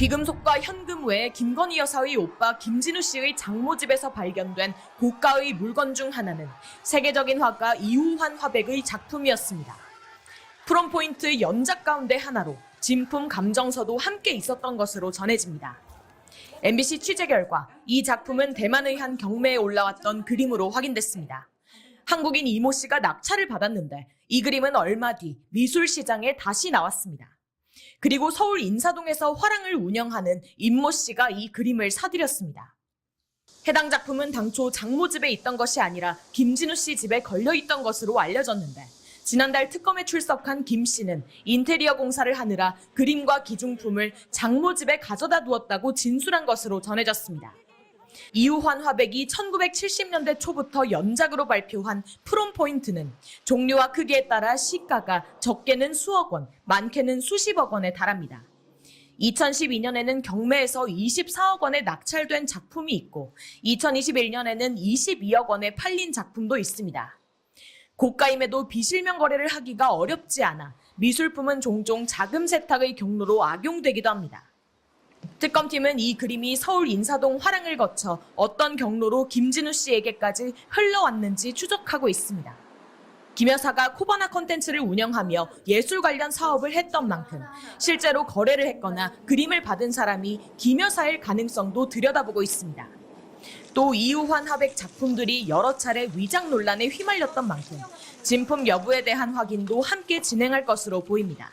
귀금속과 현금 외에 김건희 여사의 오빠 김진우 씨의 장모집에서 발견된 고가의 물건 중 하나는 세계적인 화가 이우환 화백의 작품이었습니다. 프롬포인트 연작 가운데 하나로 진품 감정서도 함께 있었던 것으로 전해집니다. MBC 취재 결과 이 작품은 대만의 한 경매에 올라왔던 그림으로 확인됐습니다. 한국인 이모 씨가 낙찰을 받았는데 이 그림은 얼마 뒤 미술시장에 다시 나왔습니다. 그리고 서울 인사동에서 화랑을 운영하는 임모 씨가 이 그림을 사들였습니다. 해당 작품은 당초 장모 집에 있던 것이 아니라 김진우 씨 집에 걸려있던 것으로 알려졌는데 지난달 특검에 출석한 김 씨는 인테리어 공사를 하느라 그림과 기중품을 장모 집에 가져다 두었다고 진술한 것으로 전해졌습니다. 이우환 화백이 1970년대 초부터 연작으로 발표한 프롬포인트는 종류와 크기에 따라 시가가 적게는 수억 원, 많게는 수십억 원에 달합니다. 2012년에는 경매에서 24억 원에 낙찰된 작품이 있고 2021년에는 22억 원에 팔린 작품도 있습니다. 고가임에도 비실명 거래를 하기가 어렵지 않아 미술품은 종종 자금 세탁의 경로로 악용되기도 합니다. 특검팀은 이 그림이 서울 인사동 화랑을 거쳐 어떤 경로로 김진우 씨에게까지 흘러왔는지 추적하고 있습니다. 김 여사가 코바나 컨텐츠를 운영하며 예술 관련 사업을 했던 만큼 실제로 거래를 했거나 그림을 받은 사람이 김 여사일 가능성도 들여다보고 있습니다. 또 이우환 화백 작품들이 여러 차례 위장 논란에 휘말렸던 만큼 진품 여부에 대한 확인도 함께 진행할 것으로 보입니다.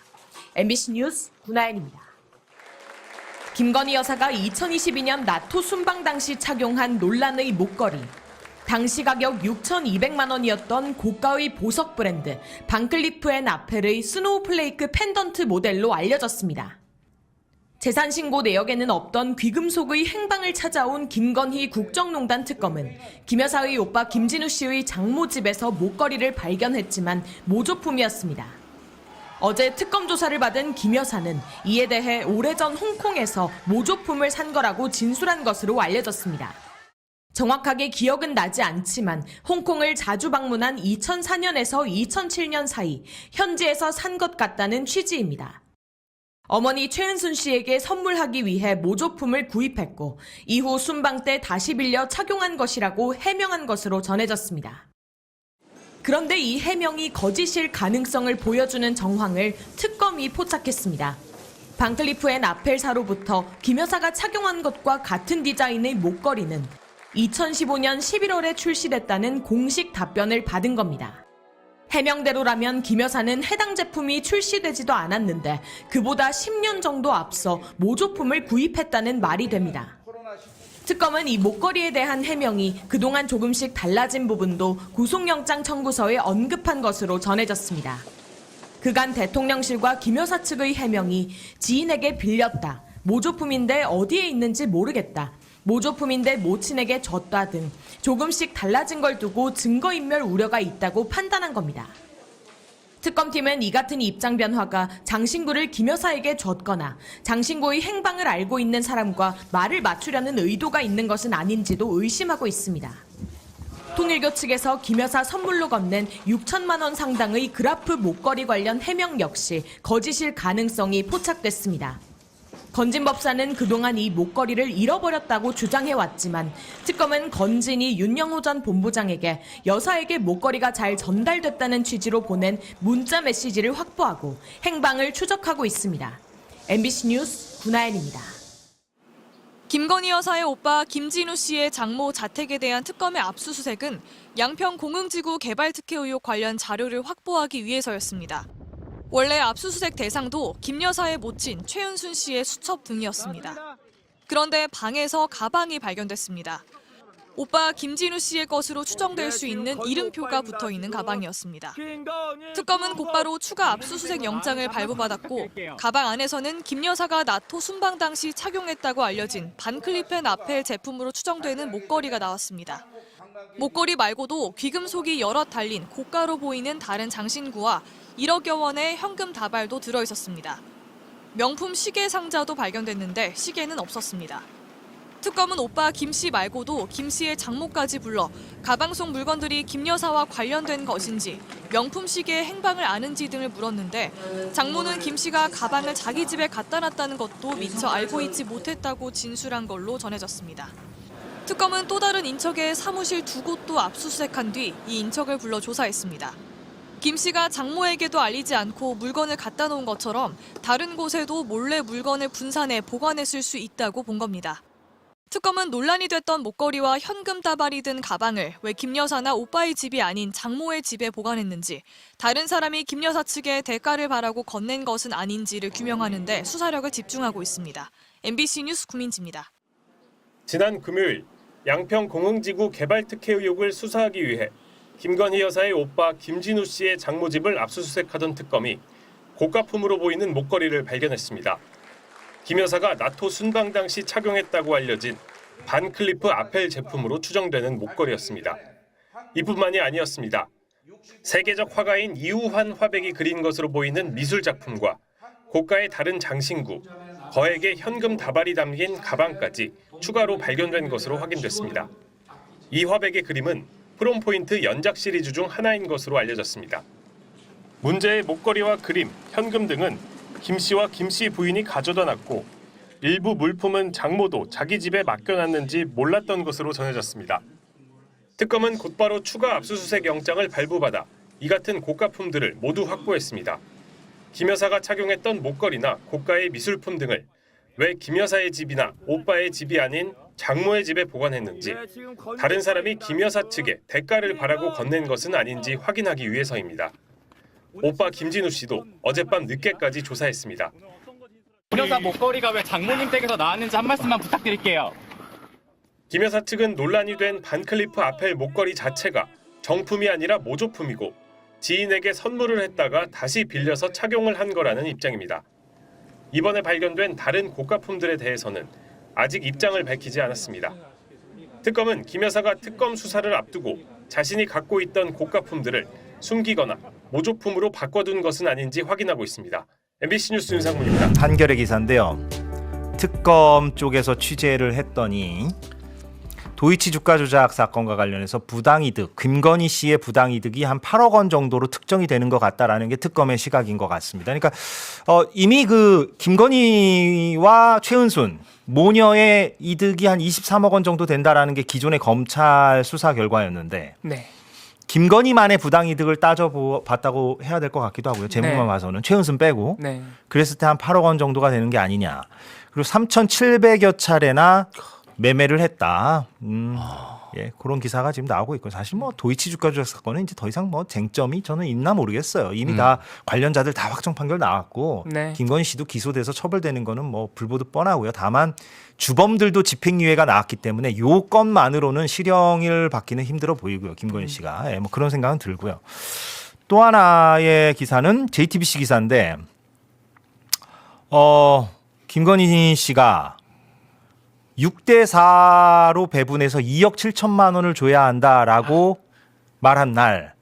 MBC 뉴스 구나연입니다. 김건희 여사가 2022년 나토 순방 당시 착용한 논란의 목걸이. 당시 가격 6,200만 원이었던 고가의 보석 브랜드 반클리프 앤 아펠의 스노우플레이크 펜던트 모델로 알려졌습니다. 재산신고 내역에는 없던 귀금속의 행방을 찾아온 김건희 국정농단 특검은 김 여사의 오빠 김진우 씨의 장모 집에서 목걸이를 발견했지만 모조품이었습니다. 어제 특검 조사를 받은 김 여사는 이에 대해 오래전 홍콩에서 모조품을 산 거라고 진술한 것으로 알려졌습니다. 정확하게 기억은 나지 않지만 홍콩을 자주 방문한 2004년에서 2007년 사이 현지에서 산 것 같다는 취지입니다. 어머니 최은순 씨에게 선물하기 위해 모조품을 구입했고 이후 순방 때 다시 빌려 착용한 것이라고 해명한 것으로 전해졌습니다. 그런데 이 해명이 거짓일 가능성을 보여주는 정황을 특검이 포착했습니다. 반클리프 앤 아펠사로부터 김 여사가 착용한 것과 같은 디자인의 목걸이는 2015년 11월에 출시됐다는 공식 답변을 받은 겁니다. 해명대로라면 김 여사는 해당 제품이 출시되지도 않았는데 그보다 10년 정도 앞서 모조품을 구입했다는 말이 됩니다. 특검은 이 목걸이에 대한 해명이 그동안 조금씩 달라진 부분도 구속영장 청구서에 언급한 것으로 전해졌습니다. 그간 대통령실과 김 여사 측의 해명이 지인에게 빌렸다, 모조품인데 어디에 있는지 모르겠다, 모조품인데 모친에게 줬다 등 조금씩 달라진 걸 두고 증거인멸 우려가 있다고 판단한 겁니다. 특검팀은 이 같은 입장 변화가 장신구를 김 여사에게 줬거나 장신구의 행방을 알고 있는 사람과 말을 맞추려는 의도가 있는 것은 아닌지도 의심하고 있습니다. 통일교 측에서 김 여사 선물로 건넨 6천만 원 상당의 그라프 목걸이 관련 해명 역시 거짓일 가능성이 포착됐습니다. 건진 법사는 그동안 이 목걸이를 잃어버렸다고 주장해왔지만 특검은 건진이 윤영호 전 본부장에게 여사에게 목걸이가 잘 전달됐다는 취지로 보낸 문자 메시지를 확보하고 행방을 추적하고 있습니다. MBC 뉴스 구나연입니다. 김건희 여사의 오빠 김진우 씨의 장모 자택에 대한 특검의 압수수색은 양평 공흥지구 개발 특혜 의혹 관련 자료를 확보하기 위해서였습니다. 원래 압수수색 대상도 김 여사의 모친 최은순 씨의 수첩 등이었습니다. 그런데 방에서 가방이 발견됐습니다. 오빠 김진우 씨의 것으로 추정될 수 있는 이름표가 붙어있는 가방이었습니다. 특검은 곧바로 추가 압수수색 영장을 발부받았고 가방 안에서는 김 여사가 나토 순방 당시 착용했다고 알려진 반클리프 앤 아펠 제품으로 추정되는 목걸이가 나왔습니다. 목걸이 말고도 귀금속이 여럿 달린 고가로 보이는 다른 장신구와 1억여 원의 현금 다발도 들어있었습니다. 명품 시계 상자도 발견됐는데 시계는 없었습니다. 특검은 오빠 김 씨 말고도 김 씨의 장모까지 불러 가방 속 물건들이 김 여사와 관련된 것인지, 명품 시계의 행방을 아는지 등을 물었는데 장모는 김 씨가 가방을 자기 집에 갖다 놨다는 것도 미처 알고 있지 못했다고 진술한 걸로 전해졌습니다. 특검은 또 다른 인척의 사무실 2곳도 압수수색한 뒤 이 인척을 불러 조사했습니다. 김 씨가 장모에게도 알리지 않고 물건을 갖다 놓은 것처럼 다른 곳에도 몰래 물건을 분산해 보관했을 수 있다고 본 겁니다. 특검은 논란이 됐던 목걸이와 현금 다발이 든 가방을 왜 김 여사나 오빠의 집이 아닌 장모의 집에 보관했는지, 다른 사람이 김 여사 측에 대가를 바라고 건넨 것은 아닌지를 규명하는 데 수사력을 집중하고 있습니다. MBC 뉴스 구민지입니다. 지난 금요일 양평 공흥지구 개발특혜 의혹을 수사하기 위해 김건희 여사의 오빠 김진우 씨의 장모집을 압수수색하던 특검이 고가품으로 보이는 목걸이를 발견했습니다. 김 여사가 나토 순방 당시 착용했다고 알려진 반클리프 아펠 제품으로 추정되는 목걸이였습니다. 이뿐만이 아니었습니다. 세계적 화가인 이우환 화백이 그린 것으로 보이는 미술 작품과 고가의 다른 장신구, 거액의 현금 다발이 담긴 가방까지 추가로 발견된 것으로 확인됐습니다. 이 화백의 그림은 프롬포인트 연작 시리즈 중 하나인 것으로 알려졌습니다. 문제의 목걸이와 그림, 현금 등은 김 씨와 김 씨 부인이 가져다 놨고 일부 물품은 장모도 자기 집에 맡겨놨는지 몰랐던 것으로 전해졌습니다. 특검은 곧바로 추가 압수수색 영장을 발부받아 이 같은 고가품들을 모두 확보했습니다. 김 여사가 착용했던 목걸이나 고가의 미술품 등을 왜 김 여사의 집이나 오빠의 집이 아닌 장모의 집에 보관했는지, 다른 사람이 김 여사 측에 대가를 바라고 건넨 것은 아닌지 확인하기 위해서입니다. 오빠 김진우 씨도 어젯밤 늦게까지 조사했습니다. 김 여사 목걸이가 왜 장모님 댁에서 나왔는지 한 말씀만 부탁드릴게요. 김 여사 측은 논란이 된 반클리프 아펠 목걸이 자체가 정품이 아니라 모조품이고 지인에게 선물을 했다가 다시 빌려서 착용을 한 거라는 입장입니다. 이번에 발견된 다른 고가품들에 대해서는 아직 입장을 밝히지 않았습니다. 특검은 김 여사가 특검 수사를 앞두고 자신이 갖고 있던 고가품들을 숨기거나 모조품으로 바꿔둔 것은 아닌지 확인하고 있습니다. MBC 뉴스 윤상문입니다. 한겨레 기사인데요. 특검 쪽에서 취재를 했더니 도이치 주가 조작 사건과 관련해서 부당이득, 김건희 씨의 부당이득이 한 8억 원 정도로 특정이 되는 것 같다라는 게 특검의 시각인 것 같습니다. 그러니까 이미 그 김건희와 최은순 모녀의 이득이 한 23억 원 정도 된다라는 게 기존의 검찰 수사 결과였는데 네. 김건희만의 부당이득을 따져봤다고 해야 될 것 같기도 하고요. 제목만 네. 봐서는 최은순 빼고 네. 그랬을 때 한 8억 원 정도가 되는 게 아니냐. 그리고 3,700여 차례나 매매를 했다. 예, 그런 기사가 지금 나오고 있고 사실 뭐 도이치 주가 조작 사건은 이제 더 이상 뭐 쟁점이 저는 있나 모르겠어요. 이미 다 관련자들 다 확정 판결 나왔고 네. 김건희 씨도 기소돼서 처벌되는 거는 뭐 불보듯 뻔하고요. 다만 주범들도 집행유예가 나왔기 때문에 요 건만으로는 실형을 받기는 힘들어 보이고요. 김건희 씨가 예, 뭐 그런 생각은 들고요. 또 하나의 기사는 JTBC 기사인데 김건희 씨가 6대4로 배분해서 2억 7천만 원을 줘야 한다라고 말한 날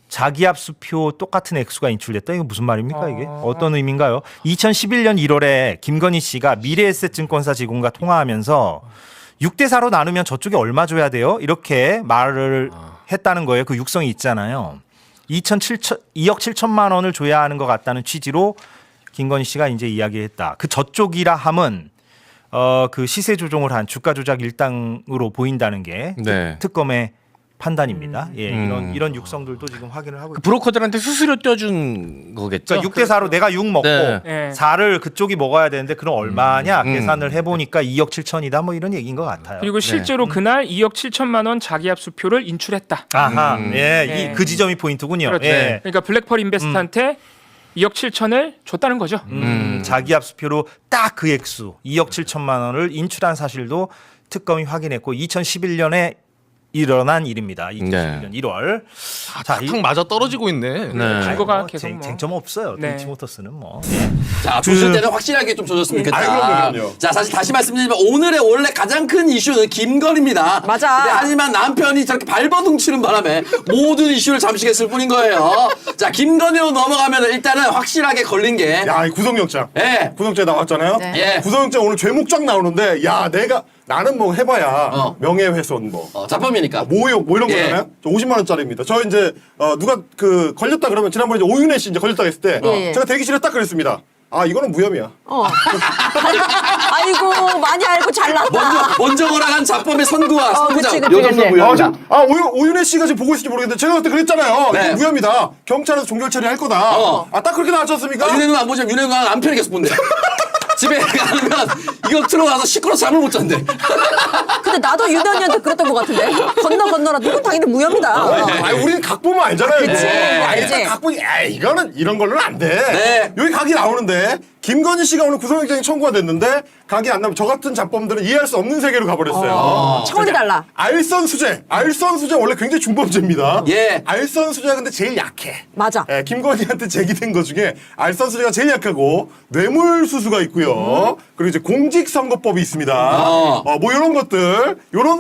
자기 압수표 똑같은 액수가 인출됐다. 이거 무슨 말입니까 이게? 어떤 의미인가요? 2011년 1월에 김건희 씨가 미래에셋증권사 직원과 통화하면서 6대4로 나누면 저쪽에 얼마 줘야 돼요? 이렇게 말을 했다는 거예요. 그 육성이 있잖아요. 2억 7천만 원을 줘야 하는 것 같다는 취지로 김건희 씨가 이제 이야기했다. 그 저쪽이라 함은 그 시세 조종을 한 주가 조작 일당으로 보인다는 게 네. 특검의 판단입니다. 예, 이런 육성들도 지금 확인을 하고 그 있습니다. 브로커들한테 수수료 떼준 거겠죠? 그러니까 6대4로 내가 6 먹고 네. 네. 4를 그쪽이 먹어야 되는데 그럼 얼마냐 계산을 해보니까 2억 7천이다 뭐 이런 얘기인 것 같아요. 그리고 실제로 그날 2억 7천만 원 자기 압수표를 인출했다. 아하, 예, 네. 그 지점이 포인트군요. 그렇죠. 예. 그러니까 블랙펄 인베스트한테 2억 7천을 줬다는 거죠. 자기 압수표로 딱 그 액수 2억 7천만 원을 인출한 사실도 특검이 확인했고 2011년에 일어난 일입니다. 2011년 1월. 자, 탁 맞아 떨어지고 있네. 네. 증거가 뭐 계속 뭐. 쟁점 없어요. 네. 도이치모터스는 뭐. 자, 조질 때는 확실하게 좀 조졌으면 좋겠다. 자, 사실 다시 말씀드리면 오늘의 원래 가장 큰 이슈는 김건희입니다. 맞아. 근데 하지만 남편이 저렇게 발버둥 치는 바람에 모든 이슈를 잠식했을 뿐인 거예요. 자, 김건희로 넘어가면 일단은 확실하게 걸린 게 야, 이 구속영장. 예. 구속영장 나왔잖아요. 네. 예. 구속영장 오늘 죄목 쫙 나오는데, 야, 내가 나는 뭐 해봐야 명예훼손 뭐 자범이니까. 모욕 뭐 이런 예. 거잖아요. 저 50만 원짜리입니다. 저 이제 누가 그 걸렸다 그러면 지난번에 이제 오윤혜 씨 이제 걸렸다 했을 때 예. 제가 대기실에 딱 그랬습니다. 아 이거는 무혐의야. 아이고 많이 알고 잘났다. 먼저 걸어간 자범의 선구와 선구자. 그치, 요 그치, 정도 그치. 무효입니다. 오윤혜 씨가 지금 보고 있을지 모르겠는데 제가 그때 그랬잖아요. 네. 이거 무혐의다. 경찰에서 종결 처리할 거다. 아 딱 그렇게 나왔지 않습니까? 윤혜 누나 안 보시면 윤혜 누나 남편이 계속 본대. 집에 가면 이거 틀어놔서 시끄러워서 잠을 못 잔대. 근데 나도 유단이한테 그랬던 것 같은데. 건너라. 누군 당연히 무혐의다. 아니 우리는 각 보면 알잖아요. 그치, 알지. 각 보니 이거는 이런 걸로는 안 돼. 네. 여기 각이 나오는데 김건희 씨가 오늘 구속영장이 청구가 됐는데 각이 안 나면 저 같은 잡범들은 이해할 수 없는 세계로 가버렸어요. 차원이 달라. 알선수재 원래 굉장히 중범죄입니다. 예. 알선수재가 근데 제일 약해. 맞아. 예, 김건희한테 제기된 것 중에 알선수재가 제일 약하고 뇌물수수가 있고요. 그리고 이제 공직선거법이 있습니다. 뭐 이런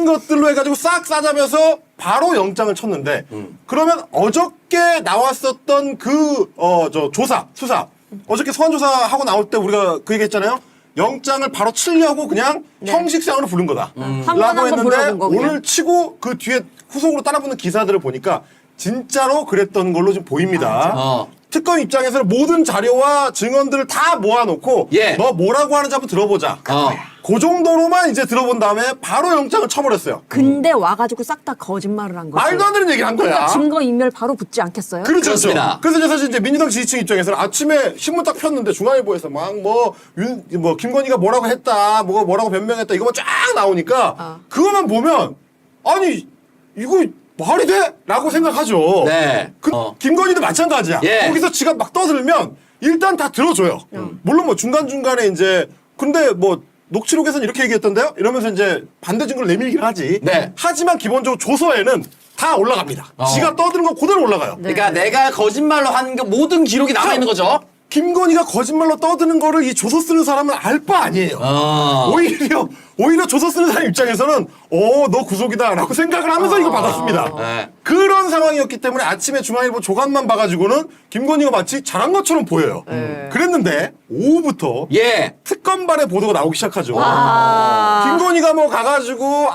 것들로 해가지고 싹 싸잡아서 바로 영장을 쳤는데 그러면 어저께 나왔었던 수사 어저께 소환조사하고 나올 때 우리가 그 얘기했잖아요. 영장을 바로 치려고 그냥 형식상으로 부른 거다. 한번 라고 했는데 불러본 거 그냥. 오늘 치고 그 뒤에 후속으로 따라붙는 기사들을 보니까 진짜로 그랬던 걸로 좀 보입니다. 특검 입장에서는 모든 자료와 증언들을 다 모아놓고 예. 너 뭐라고 하는지 한번 들어보자. 그 정도로만 이제 들어본 다음에 바로 영장을 쳐버렸어요. 근데 와가지고 싹 다 거짓말을 한 거지. 말도 안 되는 얘기를 한 거야. 그러니까 증거 인멸 바로 붙지 않겠어요? 그렇습니다. 그래서 이제 사실 이제 민주당 지지층 입장에서는 아침에 신문 딱 폈는데 중앙일보에서 막 김건희가 뭐라고 했다, 뭐라고 변명했다 이거만 쫙 나오니까 그것만 보면 아니 이거 말이 돼? 라고 생각하죠. 네. 김건희도 마찬가지야. 예. 거기서 지가 막 떠들면 일단 다 들어줘요. 물론 뭐 중간중간에 이제 근데 뭐 녹취록에서는 이렇게 얘기했던데요? 이러면서 이제 반대 증거를 내밀긴 하지. 네. 하지만 기본적으로 조서에는 다 올라갑니다. 지가 떠드는 거 그대로 올라가요. 그러니까 내가 거짓말로 한 거 모든 기록이 남아 있는 거죠. 김건희가 거짓말로 떠드는 거를 이 조서 쓰는 사람은 알 바 아니에요. 오히려 조서 쓰는 사람 입장에서는 너 구속이다라고 생각을 하면서 이거 받았습니다. 네. 그런 상황이었기 때문에 아침에 중앙일보 조간만 봐가지고는 김건희가 마치 잘한 것처럼 보여요. 그랬는데 오후부터 예. 특검반의 보도가 나오기 시작하죠. 아. 김건희가 뭐 가가지고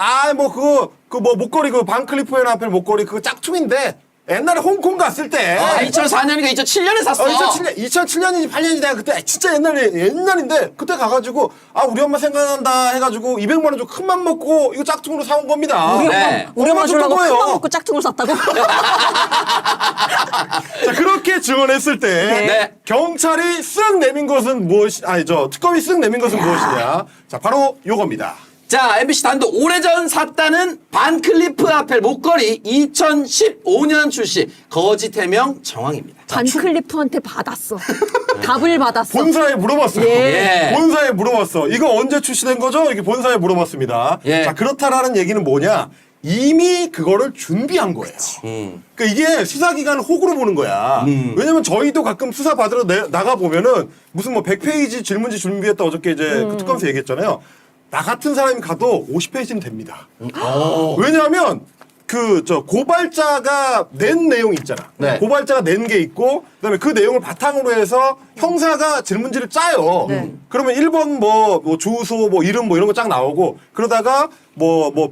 목걸이 그 반클리프에 앞에 목걸이 그거 짝퉁인데 옛날에 홍콩 갔을 때 2004년인가 2007년에 샀어. 2007년인지 8년인지 내가 그때 진짜 옛날인데 그때 가가지고 우리 엄마 생각난다 해가지고 200만 원 주고 큰맘 먹고 이거 짝퉁으로 사온 겁니다. 우리 엄마 주려고 줬던 큰맘 먹고 짝퉁을 샀다고? 자 그렇게 증언했을 때 네. 경찰이 쓱 내민 것은 특검이 쓱 내민 것은 무엇이냐? 자 바로 요겁니다. 자, MBC 단독 오래전 샀다는 반클리프 아펠 목걸이 2015년 출시 거짓 해명 정황입니다. 반클리프한테 받았어. 답을 받았어. 본사에 물어봤어요. 예. 본사에 물어봤어. 이거 언제 출시된 거죠? 이렇게 본사에 물어봤습니다. 예. 자 그렇다라는 얘기는 뭐냐? 이미 그거를 준비한 거예요. 그러니까 이게 수사기관을 호구로 보는 거야. 왜냐면 저희도 가끔 수사 받으러 나가 보면은 무슨 100페이지 질문지 준비했다 어저께 이제 그 특검에서 얘기했잖아요. 나 같은 사람이 가도 50페이지는 됩니다. 왜냐하면 고발자가 낸 내용이 있잖아. 네. 고발자가 낸 게 있고, 그다음에 그 내용을 바탕으로 해서 형사가 질문지를 짜요. 그러면 1번 주소, 이름 이런 거 쫙 나오고, 그러다가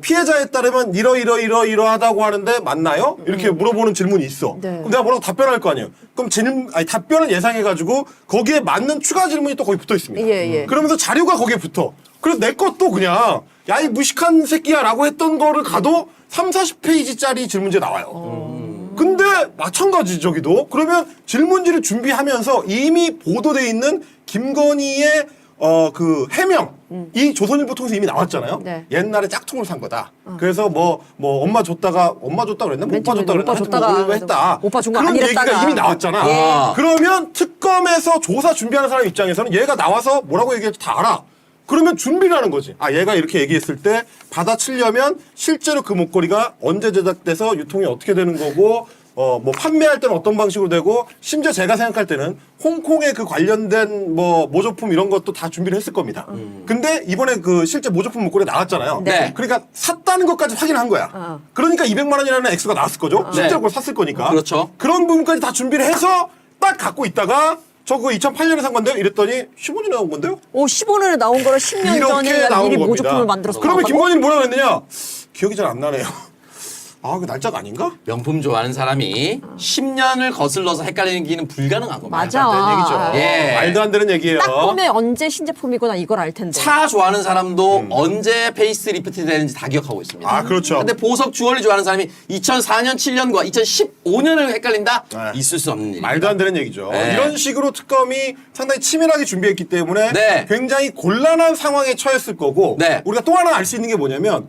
피해자에 따르면 이러하다고 하는데 맞나요? 이렇게 물어보는 질문이 있어. 네. 그럼 내가 뭐라고 답변할 거 아니에요. 그럼 답변을 예상해가지고 거기에 맞는 추가 질문이 또 거기 붙어 있습니다. 예. 그러면서 자료가 거기에 붙어. 그래서 내 것도 그냥 야 이 무식한 새끼야 라고 했던 거를 가도 30-40페이지짜리 질문지가 나와요. 근데 마찬가지 저기도 그러면 질문지를 준비하면서 이미 보도돼 있는 김건희의 해명 이 조선일보 통해서 이미 나왔잖아요. 네. 옛날에 짝퉁을 산 거다. 그래서 엄마 줬다 그랬나? 맨 오빠 줬다 처음에 그랬나? 오빠 줬다가 하여튼 했다. 오빠 준거 그런 아니랬다가. 얘기가 이미 나왔잖아. 예. 그러면 특검에서 조사 준비하는 사람 입장에서는 얘가 나와서 뭐라고 얘기할지 다 알아. 그러면 준비를 하는 거지. 얘가 이렇게 얘기했을 때 받아치려면 실제로 그 목걸이가 언제 제작돼서 유통이 어떻게 되는 거고 판매할 때는 어떤 방식으로 되고 심지어 제가 생각할 때는 홍콩에 그 관련된 모조품 이런 것도 다 준비를 했을 겁니다. 근데 이번에 그 실제 모조품 목걸이가 나왔잖아요. 네. 그러니까 샀다는 것까지 확인한 거야. 그러니까 200만 원이라는 액수가 나왔을 거죠. 실제로 그걸 샀을 거니까. 그렇죠. 그런 부분까지 다 준비를 해서 딱 갖고 있다가 저 그거 2008년에 산 건데요? 이랬더니 15년에 나온 건데요? 15년에 나온 거를 10년 전에 나온 미리 겁니다. 모조품을 만들어서 그러면 나왔다고? 김건희는 뭐라고 했느냐? 기억이 잘 안 나네요. 아, 그 날짜가 아닌가? 명품 좋아하는 사람이 10년을 거슬러서 헷갈리기는 불가능한 겁니다. 맞아. 말도 안 되는 얘기죠. 예. 말도 안 되는 얘기예요. 딱 보면 언제 신제품이거나 이걸 알 텐데. 차 좋아하는 사람도 언제 페이스 리프트 되는지 다 기억하고 있습니다. 아, 그렇죠. 근데 보석 주얼리 좋아하는 사람이 2004년, 7년과 2015년을 헷갈린다? 네. 있을 수 없는 일입니다. 말도 안 되는 얘기죠. 네. 이런 식으로 특검이 상당히 치밀하게 준비했기 때문에 네. 굉장히 곤란한 상황에 처했을 거고 네. 우리가 또 하나 알 수 있는 게 뭐냐면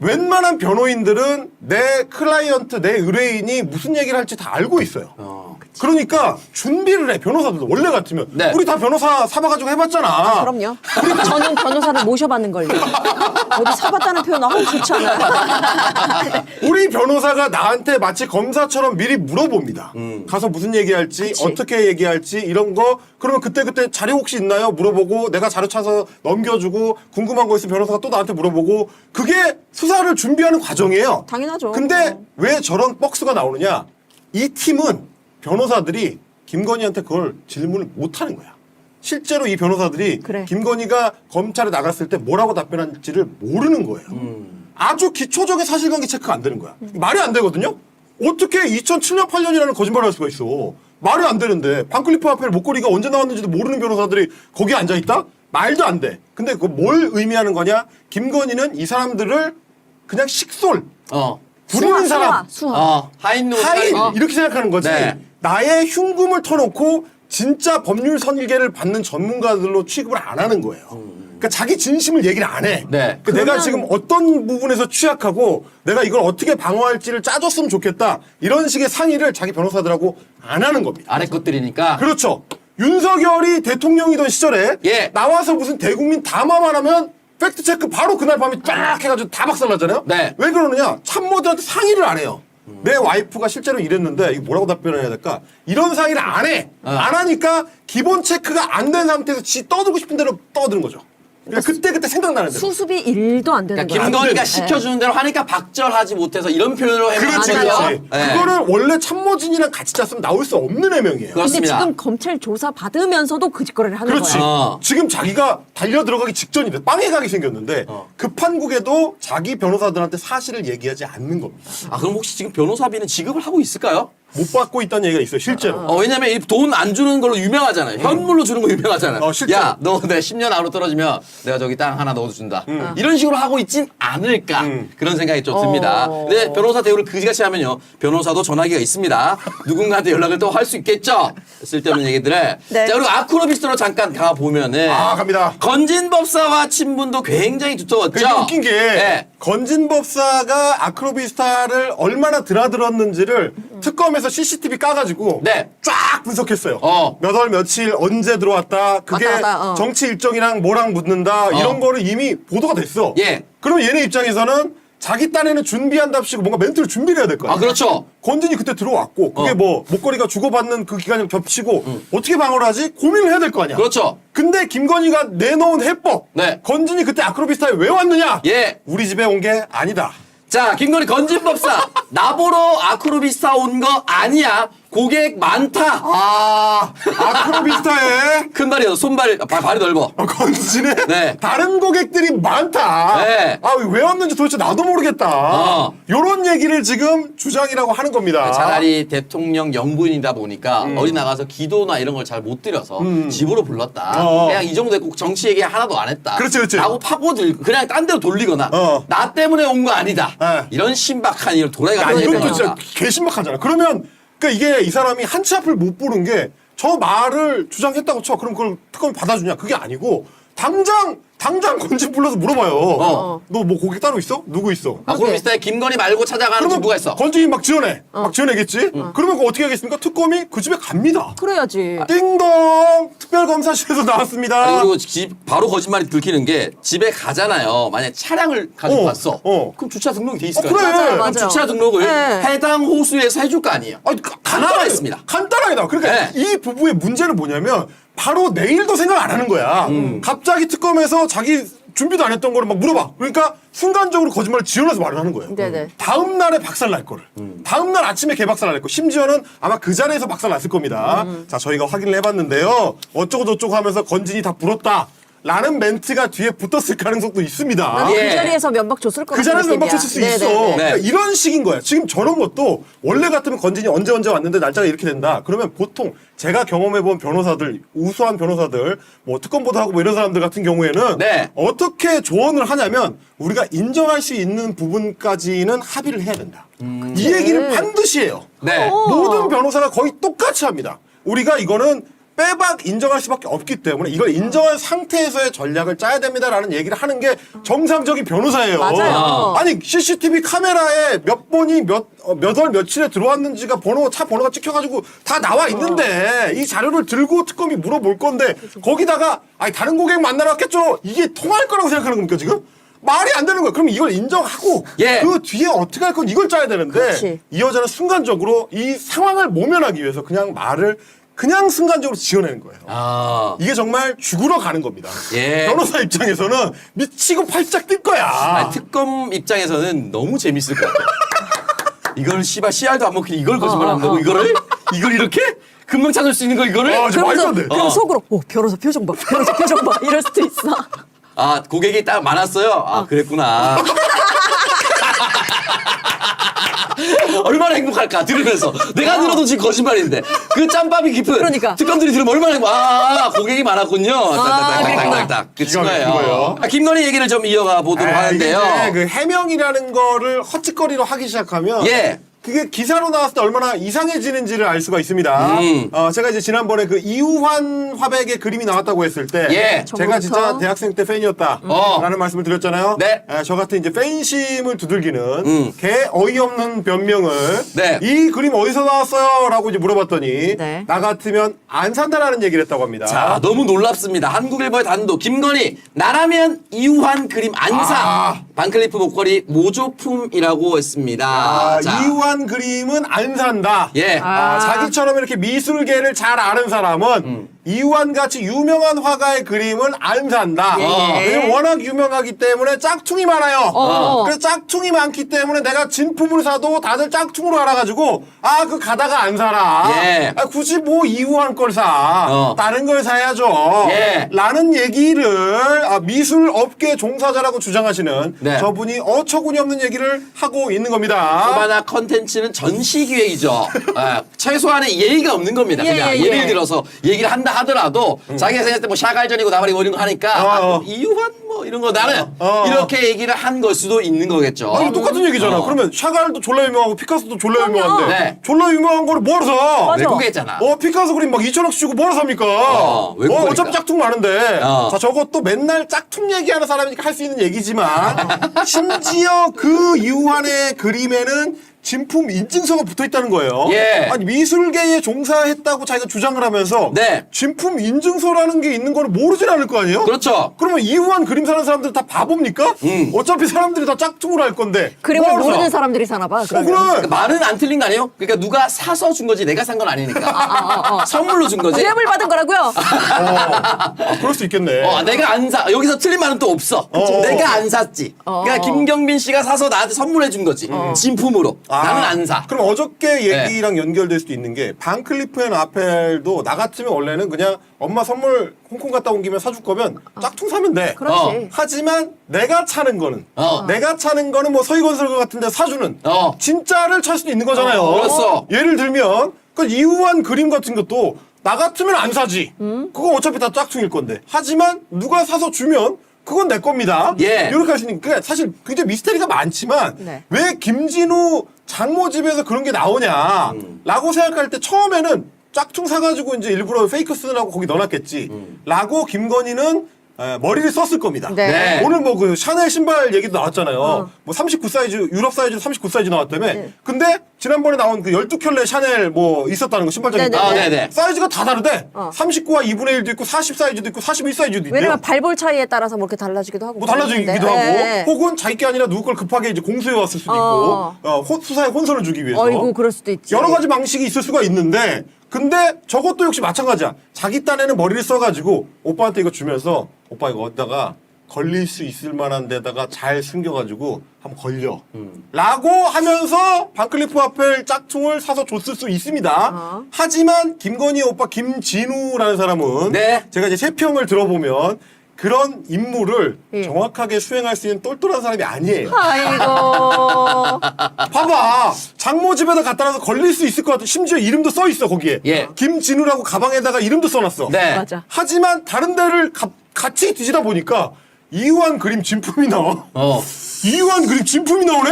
웬만한 변호인들은 내 클라이언트, 내 의뢰인이 무슨 얘기를 할지 다 알고 있어요. 그러니까 준비를 해, 변호사들도. 원래 같으면. 네. 우리 다 변호사 사봐가지고 해봤잖아. 그럼요. 저는 변호사를 모셔봤는 걸요. 어디 사봤다는 표현 너무 좋지 않아요? 우리 변호사가 나한테 마치 검사처럼 미리 물어봅니다. 가서 무슨 얘기할지, 그치. 어떻게 얘기할지 이런 거. 그러면 그때 자료 혹시 있나요? 물어보고 내가 자료 찾아서 넘겨주고 궁금한 거 있으면 변호사가 또 나한테 물어보고 그게 수사를 준비하는 과정이에요. 당연하죠. 근데 왜 저런 벅스가 나오느냐? 이 팀은 변호사들이 김건희한테 그걸 질문을 못 하는 거야. 실제로 이 변호사들이 그래. 김건희가 검찰에 나갔을 때 뭐라고 답변할지를 모르는 거예요. 아주 기초적인 사실관계 체크가 안 되는 거야. 말이 안 되거든요. 어떻게 2007년 8년이라는 거짓말을 할 수가 있어. 말이 안 되는데 반클리프 아펠 목걸이가 언제 나왔는지도 모르는 변호사들이 거기에 앉아있다? 말도 안 돼. 근데 그 뭘 의미하는 거냐? 김건희는 이 사람들을 그냥 식솔, 부리는 사람, 수화. 하인 하인 이렇게 생각하는 거지. 네. 나의 흉금을 터놓고 진짜 법률 설계를 받는 전문가들로 취급을 안 하는 거예요. 그러니까 자기 진심을 얘기를 안 해. 네. 그러니까 내가 지금 어떤 부분에서 취약하고 내가 이걸 어떻게 방어할지를 짜줬으면 좋겠다. 이런 식의 상의를 자기 변호사들하고 안 하는 겁니다. 아래 것들이니까. 그렇죠. 윤석열이 대통령이던 시절에 예. 나와서 무슨 대국민 담화만 하면 팩트체크 바로 그날 밤에 쫙 해가지고 다 박살나잖아요. 네. 왜 그러느냐? 참모들한테 상의를 안 해요. 내 와이프가 실제로 이랬는데 이거 뭐라고 답변을 해야 될까? 이런 상의를 안 해. 안 하니까 기본 체크가 안 된 상태에서 지 떠들고 싶은 대로 떠드는 거죠. 그러니까 그때 생각나는 대로. 수습이 1도 안 되는 그러니까 거야. 김건희가 안 돼. 시켜주는 대로 하니까 박절하지 못해서 이런 표현으로 그렇지, 해버리죠. 그렇지. 그거를 원래 참모진이랑 같이 짰으면 나올 수 없는 해명이에요. 근데 그렇습니다. 지금 검찰 조사 받으면서도 그 짓거리를 하는 그렇지. 거야. 지금 자기가 달려 들어가기 직전인데 빵에 가게 생겼는데 급한 국에도 자기 변호사들한테 사실을 얘기하지 않는 겁니다. 아, 그럼 혹시 지금 변호사비는 지급을 하고 있을까요? 못 받고 있다는 얘기가 있어요, 실제로. 왜냐면 돈 안 주는 걸로 유명하잖아요. 현물로 주는 거 유명하잖아요. 실제로. 야, 너 내 10년 안으로 떨어지면 내가 저기 땅 하나 넣어준다. 이런 식으로 하고 있진 않을까. 그런 생각이 좀 듭니다. 근데 변호사 대우를 그지같이 하면요. 변호사도 전화기가 있습니다. 누군가한테 연락을 또 할 수 있겠죠. 쓸데없는 얘기들을. 네. 자, 그리고 아크로비스트로 잠깐 가보면은. 갑니다. 건진법사와 친분도 굉장히 두터웠죠. 되게 웃긴 게 네. 건진법사가 아크로비스타를 얼마나 드나들었는지를 특검에서 CCTV 까가지고 네. 쫙 분석했어요. 어. 몇 월 며칠 언제 들어왔다. 그게 왔다 갔다, 정치 일정이랑 뭐랑 붙는다. 이런 거를 이미 보도가 됐어. 예. 그러면 얘네 입장에서는 자기 딴에는 준비한답시고 뭔가 멘트를 준비를 해야 될 거야. 아, 그렇죠. 건진이 그때 들어왔고 그게 뭐 목걸이가 주고받는 그 기간이랑 겹치고 어떻게 방어를 하지? 고민을 해야 될 거 아니야. 그렇죠. 근데 김건희가 내놓은 해법. 네. 건진이 그때 아크로비스타에 왜 왔느냐? 예. 우리 집에 온 게 아니다. 자, 김건희 건진법사. 나보러 아크로비스타 온 거 아니야. 고객 많다. 아크로비스타에 큰 발이요. 손발, 발이 넓어. 건진에 네. 다른 고객들이 많다. 네. 왜 왔는지 도대체 나도 모르겠다. 요런 얘기를 지금 주장이라고 하는 겁니다. 차라리 대통령 영부인이다 보니까 어디 나가서 기도나 이런 걸 잘 못 드려서 집으로 불렀다. 그냥 이 정도 했고 정치 얘기 하나도 안 했다. 그렇지, 그렇지. 라고 파고들고 그냥 딴 데로 돌리거나 나 때문에 온 거 아니다. 네. 이런 신박한 이런 도라이 야, 같은 이것도 얘기가 진짜 나옵니다. 개신박하잖아. 그러면 그러니까 이게 이 사람이 한치 앞을 못 보는 게 저 말을 주장했다고 쳐. 그럼 그걸 특검이 받아주냐? 그게 아니고 당장 건진 불러서 물어봐요. 너 뭐 고객 따로 있어? 누구 있어? 아크로비스타에 김건희 말고 찾아가는 친구가 있어. 건진이 막 지원해. 막 지원하겠지? 그러면 그거 어떻게 하겠습니까? 특검이 그 집에 갑니다. 그래야지. 띵동! 특별검사실에서 나왔습니다. 그리고 바로 거짓말이 들키는 게 집에 가잖아요. 만약에 차량을 가지고 갔어. 그럼 주차 등록이 돼 있을 거예요. 그래. 맞아요, 그럼 맞아요. 주차 등록을 네. 해당 호수에서 해줄 거 아니에요. 다 나와 있습니다. 간단하게 나와. 그러니까 네. 이 부부의 문제는 뭐냐면 바로 내일도 생각 안 하는 거야. 갑자기 특검에서 자기 준비도 안 했던 거를 막 물어봐. 그러니까 순간적으로 거짓말을 지어내서 말을 하는 거예요. 네네. 다음 날에 박살 날 거를. 다음 날 아침에 개박살 날 거. 심지어는 아마 그 자리에서 박살 났을 겁니다. 자, 저희가 확인을 해봤는데요. 어쩌고 저쩌고 하면서 건진이 다 불었다. 라는 멘트가 뒤에 붙었을 가능성도 있습니다. 나는 예. 그 자리에서 면박 줬을 것 그 같은 자리에서 느낌이야. 면박 쳤을 수 네네네. 있어. 네. 그러니까 이런 식인 거야. 지금 저런 것도 원래 같으면 건진이 언제 왔는데 날짜가 이렇게 된다. 그러면 보통 제가 경험해본 변호사들, 우수한 변호사들, 뭐 특검보도하고 뭐 이런 사람들 같은 경우에는 네. 어떻게 조언을 하냐면 우리가 인정할 수 있는 부분까지는 합의를 해야 된다. 이 얘기를 반드시 해요. 네. 모든 변호사가 거의 똑같이 합니다. 우리가 이거는 빼박 인정할 수밖에 없기 때문에 이걸 인정한 상태에서의 전략을 짜야 됩니다라는 얘기를 하는 게 정상적인 변호사예요. 맞아요. 아니 CCTV 카메라에 몇 번이 몇 월 며칠에 들어왔는지가 차 번호가 찍혀가지고 다 나와 있는데 이 자료를 들고 특검이 물어볼 건데 거기다가 아니 다른 고객 만나러 왔겠죠. 이게 통할 거라고 생각하는 겁니까 지금? 말이 안 되는 거야. 그럼 이걸 인정하고 예. 그 뒤에 어떻게 할 건 이걸 짜야 되는데 그렇지. 이 여자는 순간적으로 이 상황을 모면하기 위해서 그냥 말을 그냥 순간적으로 지어내는 거예요. 아. 이게 정말 죽으러 가는 겁니다. 예. 변호사 입장에서는 미치고 팔짝 뛸 거야. 아니, 특검 입장에서는 너무 재밌을 것 같아. 이걸 씨발 씨알도 안 먹히니 이걸 거짓말 한다고 이거를? 이걸 이렇게? 금방 찾을 수 있는 거 이거를? 지금 말도 안 돼. 그럼 속으로 변호사 표정 봐. 변호사 표정 봐. 이럴 수도 있어. 아, 고객이 딱 많았어요? 아, 그랬구나. 얼마나 행복할까 들으면서 내가 들어도 지금 거짓말인데 그 짬밥이 깊은 그러니까. 특검들이 들으면 얼마나 고객이 많았군요. 딱딱딱딱딱 끝인 기가 막힌 거예요. 거예요. 김건희 얘기를 좀 이어가 보도록 하는데요. 이게 그 해명이라는 거를 헛짓거리로 하기 시작하면 예. 그게 기사로 나왔을 때 얼마나 이상해지는지를 알 수가 있습니다. 제가 이제 지난번에 그 이우환 화백의 그림이 나왔다고 했을 때 예. 제가 진짜 대학생 때 팬이었다라는 말씀을 드렸잖아요. 네. 저 같은 이제 팬심을 두들기는 개 어이없는 변명을 네. 이 그림 어디서 나왔어요라고 이제 물어봤더니 네. 나 같으면 안 산다라는 얘기를 했다고 합니다. 자, 너무 놀랍습니다. 한국일보의 단독 김건희 나라면 이우환 그림 안 사. 반클리프 목걸이 모조품이라고 했습니다. 자, 이우환 그림은 안 산다. 예. 자기처럼 이렇게 미술계를 잘 아는 사람은 이우환 같이 유명한 화가의 그림은 안 산다. 예. 왜냐면 워낙 유명하기 때문에 짝퉁이 많아요. 어. 그래서 짝퉁이 많기 때문에 내가 진품을 사도 다들 짝퉁으로 알아가지고 그 가다가 안 사라. 예. 굳이 뭐 이우환 걸 사. 다른 걸 사야죠. 예. 라는 얘기를 미술 업계 종사자라고 주장하시는 네. 저분이 어처구니 없는 얘기를 하고 있는 겁니다. 코바나 컨텐츠는 전시 기획이죠. 최소한의 예의가 없는 겁니다. 예, 그냥 예, 예. 예를 들어서 얘기를 한다 하더라도 자기가 생각할 때 뭐 샤갈전이고 나발이고 이런 거 하니까 이유한 뭐 이런 거 나는 이렇게 얘기를 한 걸 수도 있는 거겠죠. 아니 똑같은 얘기잖아. 그러면 샤갈도 졸라 유명하고 피카소도 졸라 유명한데 네. 졸라 유명한 거를 뭐하러 사? 맞아. 외국에 있잖아. 피카소 그림 막 2천원씩 주고 뭐하러 삽니까? 외국이니까. 어차피 짝퉁 많은데. 자, 저것도 맨날 짝퉁 얘기하는 사람이니까 할 수 있는 얘기지만 심지어 그 이우환의 그림에는 진품 인증서가 붙어 있다는 거예요. 예. 아니 미술계에 종사했다고 자기가 주장을 하면서 네. 진품 인증서라는 게 있는 거를 모르진 않을 거 아니에요? 그렇죠. 그러면 이우환 그림 사는 사람들 다 바보입니까? 어차피 사람들이 다 짝퉁으로 할 건데. 그림을 뭐하러 모르는 사? 사람들이 사나 봐. 그래. 그러니까 말은 안 틀린 거 아니에요? 그러니까 누가 사서 준 거지 내가 산 건 아니니까. 선물로 준 거지. 뇌물 받은 거라고요? 그럴 수 있겠네. 내가 안 사. 여기서 틀린 말은 또 없어. 내가 안 샀지. 그러니까 김경빈 씨가 사서 나한테 선물해 준 거지. 진품으로. 나는 안 사. 그럼 어저께 얘기랑 연결될 수도 있는 게 반클리프 앤 아펠도 나 같으면 원래는 그냥 엄마 선물 홍콩 갔다 온 김에 사줄 거면 짝퉁 사면 돼. 그렇지. 하지만 내가 차는 거는 뭐 서희건설 같은 데 사주는 진짜를 찰 수도 있는 거잖아요. 그렇소. 예를 들면 그 이우환 그림 같은 것도 나 같으면 안 사지. 그거 어차피 다 짝퉁일 건데. 하지만 누가 사서 주면 그건 내 겁니다. 예. 이렇게 할 수 있으니까 사실 굉장히 미스테리가 많지만 네. 왜 김진우 장모 집에서 그런 게 나오냐라고 생각할 때 처음에는 짝퉁 사가지고 이제 일부러 페이크 쓰느라고 거기 넣어놨겠지. 라고 김건희는 머리를 썼을 겁니다. 네. 오늘 뭐 그 샤넬 신발 얘기도 나왔잖아요. 뭐 39 사이즈, 유럽 사이즈 39 사이즈 나왔다며. 근데 지난번에 나온 그 12켤레 샤넬 뭐 있었다는 거 신발장에. 네네. 네네. 사이즈가 다 다르대. 39와 2분의 1도 있고 40 사이즈도 있고 41 사이즈도 있대요. 왜냐면 발볼 차이에 따라서 뭐 이렇게 달라지기도 하고. 뭐 달라지기도 하고 네. 혹은 자기 게 아니라 누구 걸 급하게 이제 공수해 왔을 수도 있고 수사에 혼선을 주기 위해서 어이구, 그럴 수도 있지. 여러 가지 방식이 있을 수가 있는데 근데 저것도 역시 마찬가지야. 자기 딴에는 머리를 써가지고 오빠한테 이거 주면서 오빠 이거 어디다가 걸릴 수 있을 만한 데다가 잘 숨겨가지고 한번 걸려. 라고 하면서 반클리프 와펠 짝퉁을 사서 줬을 수 있습니다. 하지만 김건희 오빠 김진우라는 사람은 네. 제가 이제 세평을 들어보면 그런 임무를 예. 정확하게 수행할 수 있는 똘똘한 사람이 아니에요. 아이고. 봐봐. 장모 집에다 갖다 놔서 걸릴 수 있을 것 같아. 심지어 이름도 써 있어 거기에. 예. 김진우라고 가방에다가 이름도 써놨어. 네. 맞아. 하지만 다른 데를 같이 뒤지다 보니까 이유한 그림 진품이 나와. 이유한 그림 진품이 나오네?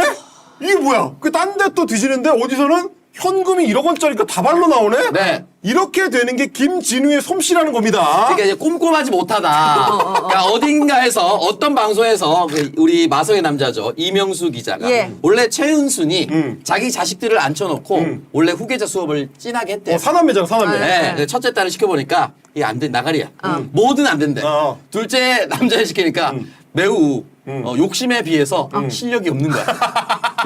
이게 뭐야? 그 딴 데 또 뒤지는데 어디서는 현금이 1억 원짜리가 다발로 나오네? 네. 이렇게 되는 게 김진우의 솜씨라는 겁니다. 그러니까 이제 꼼꼼하지 못하다. 그러니까 어딘가에서 어떤 방송에서 그 우리 마성의 남자죠 이명수 기자가 예. 원래 최은순이 자기 자식들을 앉혀놓고 원래 후계자 수업을 진하게 했대요. 사남매잖아, 사남매. 네, 근데 첫째 딸을 시켜보니까 이게 안 돼, 나가리야. 뭐든 안 된대. 둘째 남자를 시키니까 매우 욕심에 비해서 실력이 없는 거야.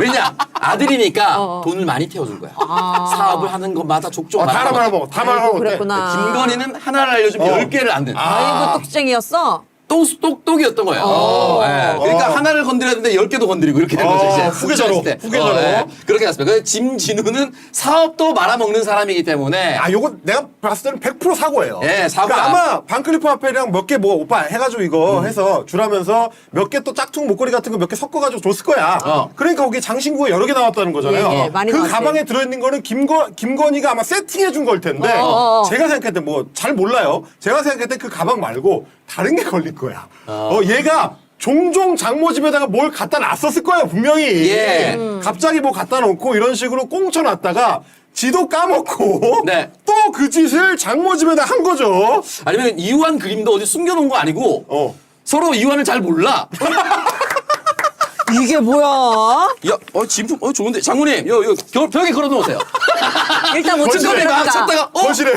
왜냐? 아들이니까 돈을 많이 태워준 거야. 사업을 하는 것마다 족족 다 말아먹어. 다 말아먹어. 그랬구나. 김건희는 하나를 알려주면 10개를 안 된다. 아이고 똑쟁이였어. 똑똑이었던 거예요. 예. 그러니까 하나를 건드려야 되는데 10개도 건드리고 이렇게 된 거죠. 이제 후계자로. 때. 후계자로. 예. 그렇게 했습니다. 그래서 짐진우는 사업도 말아먹는 사람이기 때문에 요거 내가 봤을 때는 100% 사고예요. 예, 사고야. 그러니까 아마 반클리프 와펠이랑 몇 개 뭐 오빠 해가지고 이거 해서 주라면서 몇 개 또 짝퉁 목걸이 같은 거 몇 개 섞어가지고 줬을 거야. 그러니까 거기 장신구에 여러 개 나왔다는 거잖아요. 예, 예, 많이 그 나왔지. 가방에 들어있는 거는 김건희가 아마 세팅해 준 걸 텐데 제가 생각할 때 뭐 잘 몰라요. 제가 생각할 때 그 가방 말고 다른 게 걸릴 거야. 얘가 종종 장모 집에다가 뭘 갖다 놨었을 거예요, 분명히. 예. 갑자기 뭐 갖다 놓고 이런 식으로 꽁쳐놨다가 지도 까먹고 네. 또 그 짓을 장모 집에다 한 거죠. 아니면 이유한 그림도 어디 숨겨놓은 거 아니고 서로 이유한을 잘 몰라. 이게 뭐야? 야, 진품, 좋은데. 장모님, 벽에 걸어놓으세요. 일단 못 거실에 찍어내니까. 막 찾다가, 거실에.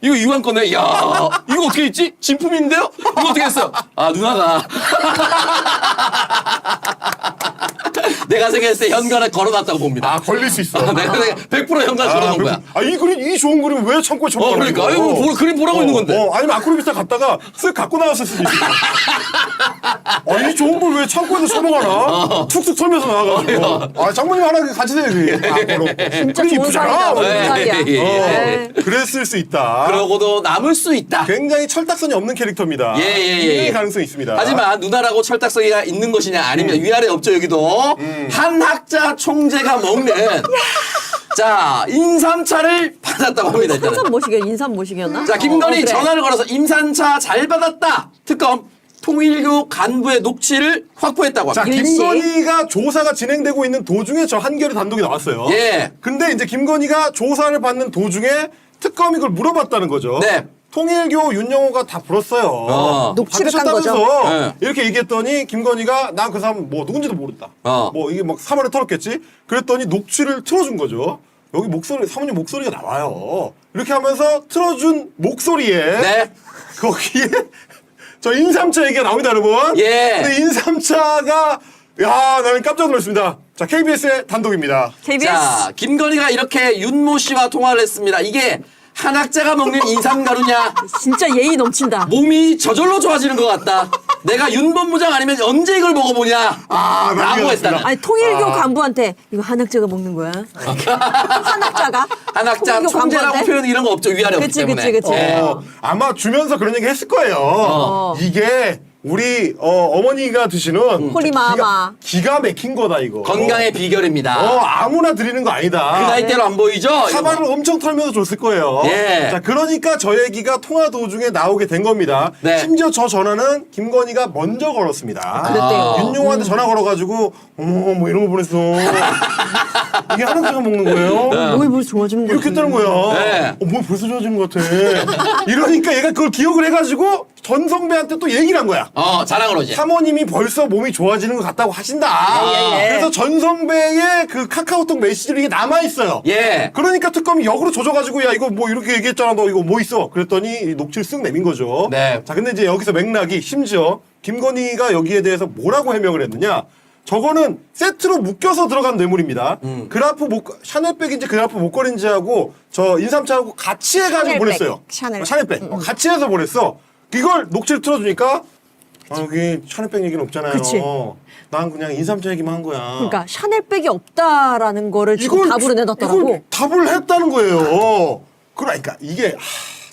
이거 이유한 거네. 야, 이거 어떻게 있지? 진품인데요? 이거 어떻게 했어요? 아, 누나가. 내가 생각했을 때 현관에 걸어놨다고 봅니다. 걸릴 수 있어. 내가 100% 현관에 걸어놓은 거야. 이 그림, 이 좋은 그림 왜 창고에 쳐놓은 거야? 그러니까. 이거 그림 보라고 있는 건데. 아니면 아크로비스타 갔다가 쓱 갖고 나왔을 수도 있어. 이 좋은 걸 왜 창고에서 쳐놓아나? 툭툭 털면서 나와가지고. 장모님 하나 같이 세요, 그게. 진짜 그림 좋은 이쁘잖아. 사이다. 좋은 예, 사이야. 예. 그랬을 수 있다. 그러고도 남을 수 있다. 굉장히 철딱선이 없는 캐릭터입니다. 예. 굉장히 가능성이 있습니다. 하지만 누나라고 철딱서기가 있는 것이냐 아니면 위아래 없죠 여기도 한 학자 총재가 먹는 자 인삼차를 받았다고 합니다. 일단은. 인삼 모시기, 인삼 모시기였나? 자 김건희 그래. 전화를 걸어서 임산차 잘 받았다. 특검 통일교 간부의 녹취를 확보했다고 자, 합니다. 김건희가 조사가 진행되고 있는 도중에 저 한겨레 단독이 나왔어요. 예. 근데 이제 김건희가 조사를 받는 도중에 특검이 그걸 물어봤다는 거죠. 네. 통일교 윤영호가 다 불었어요. 녹취를 깐 받으셨다면서 거죠. 네. 이렇게 얘기했더니 김건희가 난 그 사람 뭐 누군지도 모른다. 뭐 이게 막 사말에 털었겠지. 그랬더니 녹취를 틀어준 거죠. 여기 목소리 사모님 목소리가 나와요. 이렇게 하면서 틀어준 목소리에 네. 거기에 저 인삼차 얘기가 나옵니다, 여러분. 예. 근데 인삼차가 나는 깜짝 놀랐습니다. 자, KBS의 단독입니다. KBS. 자 김건희가 이렇게 윤모 씨와 통화를 했습니다. 이게 한 학자가 먹는 인삼가루냐? 진짜 예의 넘친다. 몸이 저절로 좋아지는 것 같다. 내가 윤 본부장 아니면 언제 이걸 먹어보냐? 라고 했다는. 아니 통일교 간부한테 이거 한학자가 먹는 거야. 한학자가? 한 학자 통일교 총재라고 간부한테? 표현 이런 거 없죠. 위아래 없기 그치, 때문에. 그치. 예. 아마 주면서 그런 얘기 했을 거예요. 이게 우리 어머니가 드시는 홀리마마. 기가 막힌 거다 이거. 건강의 비결입니다. 아무나 드리는 거 아니다. 그 나이대로 안 보이죠? 사발을 엄청 털면서 줬을 거예요. 예. 자, 그러니까 저 얘기가 통화 도중에 나오게 된 겁니다. 네. 심지어 저 전화는 김건희가 먼저 걸었습니다. 그랬대요. 윤용호한테 전화 걸어가지고 어머 뭐 이런 거 보냈어. 이게 한학자가 먹는 거예요. 몸이 벌써 좋아지는 거야. 이렇게 했다는 거야. 네. 뭐 벌써 좋아지는 것 같아. 이러니까 얘가 그걸 기억을 해가지고 전성배한테 또 얘기를 한 거야. 자랑을 하지. 사모님이 벌써 몸이 좋아지는 것 같다고 하신다. 그래서 전성배의 그 카카오톡 메시지를 이게 남아있어요. 예. 그러니까 특검이 역으로 조져가지고 야 이거 뭐 이렇게 얘기했잖아. 너 이거 뭐 있어. 그랬더니 녹취를 쓱 내민 거죠. 네. 자 근데 이제 여기서 맥락이 심지어 김건희가 여기에 대해서 뭐라고 해명을 했느냐. 저거는 세트로 묶여서 들어간 뇌물입니다. 그라프 샤넬백인지 그라프 목걸이인지 하고 저 인삼차하고 같이 해가지고 샤넬백. 보냈어요. 샤넬. 샤넬백. 같이 해서 보냈어. 이걸 녹취를 틀어주니까 여기 샤넬백 얘기는 없잖아요. 그치. 난 그냥 인삼차 얘기만 한 거야. 그러니까 샤넬백이 없다라는 거를 지금 답으로 내놨더라고. 이걸 답을 했다는 거예요. 그러니까 이게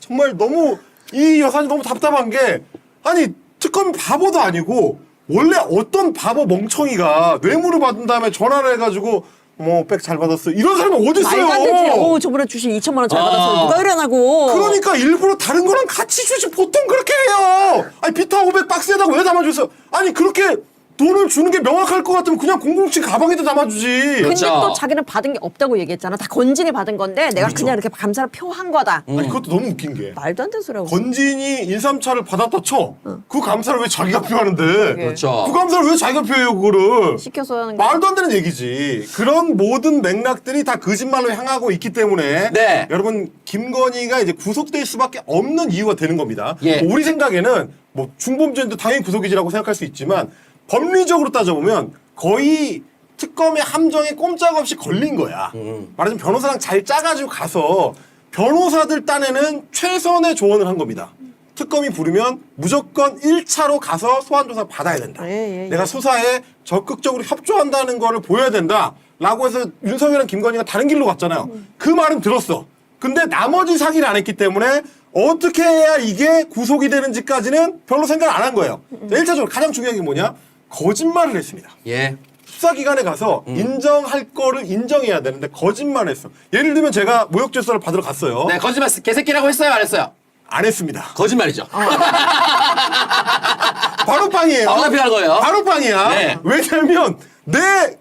정말 너무 이 여사님 너무 답답한 게 아니 특검이 바보도 아니고 원래 어떤 바보 멍청이가 뇌물을 받은 다음에 전화를 해가지고 뭐 백 잘 받았어 이런 사람이 어디 있어요? 말도 안 되지. 저번에 주신 2천만 원 잘 받았어. 누가 이래나고. 그러니까 일부러 다른 거랑 같이 주지 보통 그렇게 해요. 아니 비타 500 박스에다가 왜 담아줬어? 아니 그렇게 돈을 주는 게 명확할 것 같으면 그냥 007 가방에다 담아주지. 근데 그렇죠. 또 자기는 받은 게 없다고 얘기했잖아. 다 건진이 받은 건데 내가 그냥 이렇게 감사를 표한 거다. 아니 그것도 너무 웃긴 게 말도 안 되는 소리하고. 건진이 인삼차를 받았다 쳐. 그 감사를 왜 자기가 표하는데? 그렇죠. 그 감사를 왜 자기가 표해요 그거를? 시켜서 하는 거. 말도 안 되는 얘기지. 그런 모든 맥락들이 다 거짓말로 향하고 있기 때문에 네. 여러분 김건희가 이제 구속될 수밖에 없는 이유가 되는 겁니다. 예. 우리 생각에는 뭐 중범죄인도 당연히 구속이지라고 생각할 수 있지만 법리적으로 따져보면 거의 특검의 함정에 꼼짝없이 걸린 거야. 말하자면 변호사랑 잘 짜가지고 가서 변호사들 딴에는 최선의 조언을 한 겁니다. 특검이 부르면 무조건 1차로 가서 소환조사 받아야 된다. 예. 내가 수사에 적극적으로 협조한다는 거를 보여야 된다. 라고 해서 윤석열이랑 김건희가 다른 길로 갔잖아요. 그 말은 들었어. 근데 나머지 상의를 안 했기 때문에 어떻게 해야 이게 구속이 되는지까지는 별로 생각 안 한 거예요. 자, 1차적으로 가장 중요한 게 뭐냐? 거짓말을 했습니다. 예. 수사기관에 가서 인정할 거를 인정해야 되는데 거짓말을 했어. 예를 들면 제가 모욕죄수를 받으러 갔어요. 네, 거짓말 개새끼라고 했어요, 안 했어요? 안 했습니다. 거짓말이죠. 바로 빵이에요. 바로 답변한 거예요. 바로 빵이야. 네. 왜냐면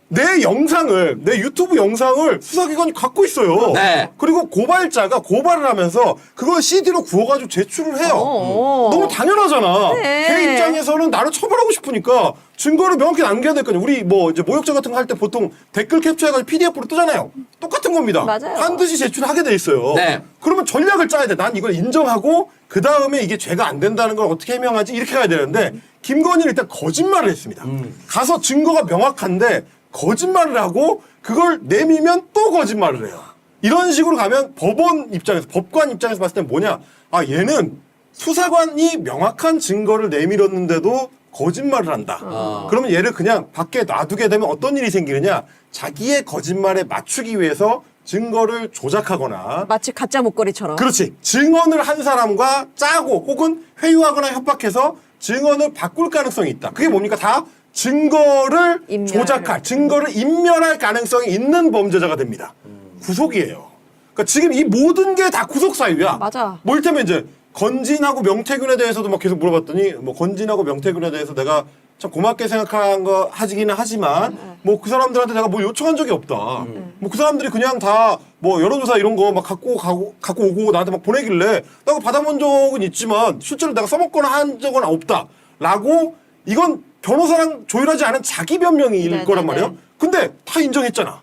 내 영상을, 내 유튜브 영상을 수사기관이 갖고 있어요. 네. 그리고 고발자가 고발을 하면서 그걸 CD로 구워가지고 제출을 해요. 너무 당연하잖아. 네. 걔 입장에서는 나를 처벌하고 싶으니까 증거를 명확히 남겨야 될 거 아니야. 우리 뭐 이제 모욕죄 같은 거 할 때 보통 댓글 캡처해가지고 PDF로 뜨잖아요. 똑같은 겁니다. 맞아요. 반드시 제출하게 돼 있어요. 네. 그러면 전략을 짜야 돼. 난 이걸 인정하고 그 다음에 이게 죄가 안 된다는 걸 어떻게 해명하지? 이렇게 가야 되는데 김건희는 일단 거짓말을 했습니다. 가서 증거가 명확한데 거짓말을 하고 그걸 내미면 또 거짓말을 해요. 이런 식으로 가면 법원 입장에서 법관 입장에서 봤을 땐 뭐냐? 아 얘는 수사관이 명확한 증거를 내밀었는데도 거짓말을 한다. 그러면 얘를 그냥 밖에 놔두게 되면 어떤 일이 생기느냐? 자기의 거짓말에 맞추기 위해서 증거를 조작하거나 마치 가짜 목걸이처럼. 그렇지. 증언을 한 사람과 짜고 혹은 회유하거나 협박해서 증언을 바꿀 가능성이 있다. 그게 뭡니까? 다 증거를 인멸을. 조작할, 증거를 인멸할 가능성이 있는 범죄자가 됩니다. 구속이에요. 그러니까 지금 이 모든 게 다 구속 사유야. 맞아. 뭐 이를테면 이제 건진하고 명태균에 대해서도 막 계속 물어봤더니 뭐 건진하고 명태균에 대해서 내가 참 고맙게 생각한 거 하기는 하지만 뭐 그 사람들한테 내가 뭘 요청한 적이 없다. 뭐 그 사람들이 그냥 다 뭐 여론조사 이런 거 막 갖고 오고 나한테 막 보내길래 내가 받아본 적은 있지만 실제로 내가 써먹거나 한 적은 없다. 라고 이건 변호사랑 조율하지 않은 자기 변명일 네네네. 거란 말이에요. 근데 다 인정했잖아.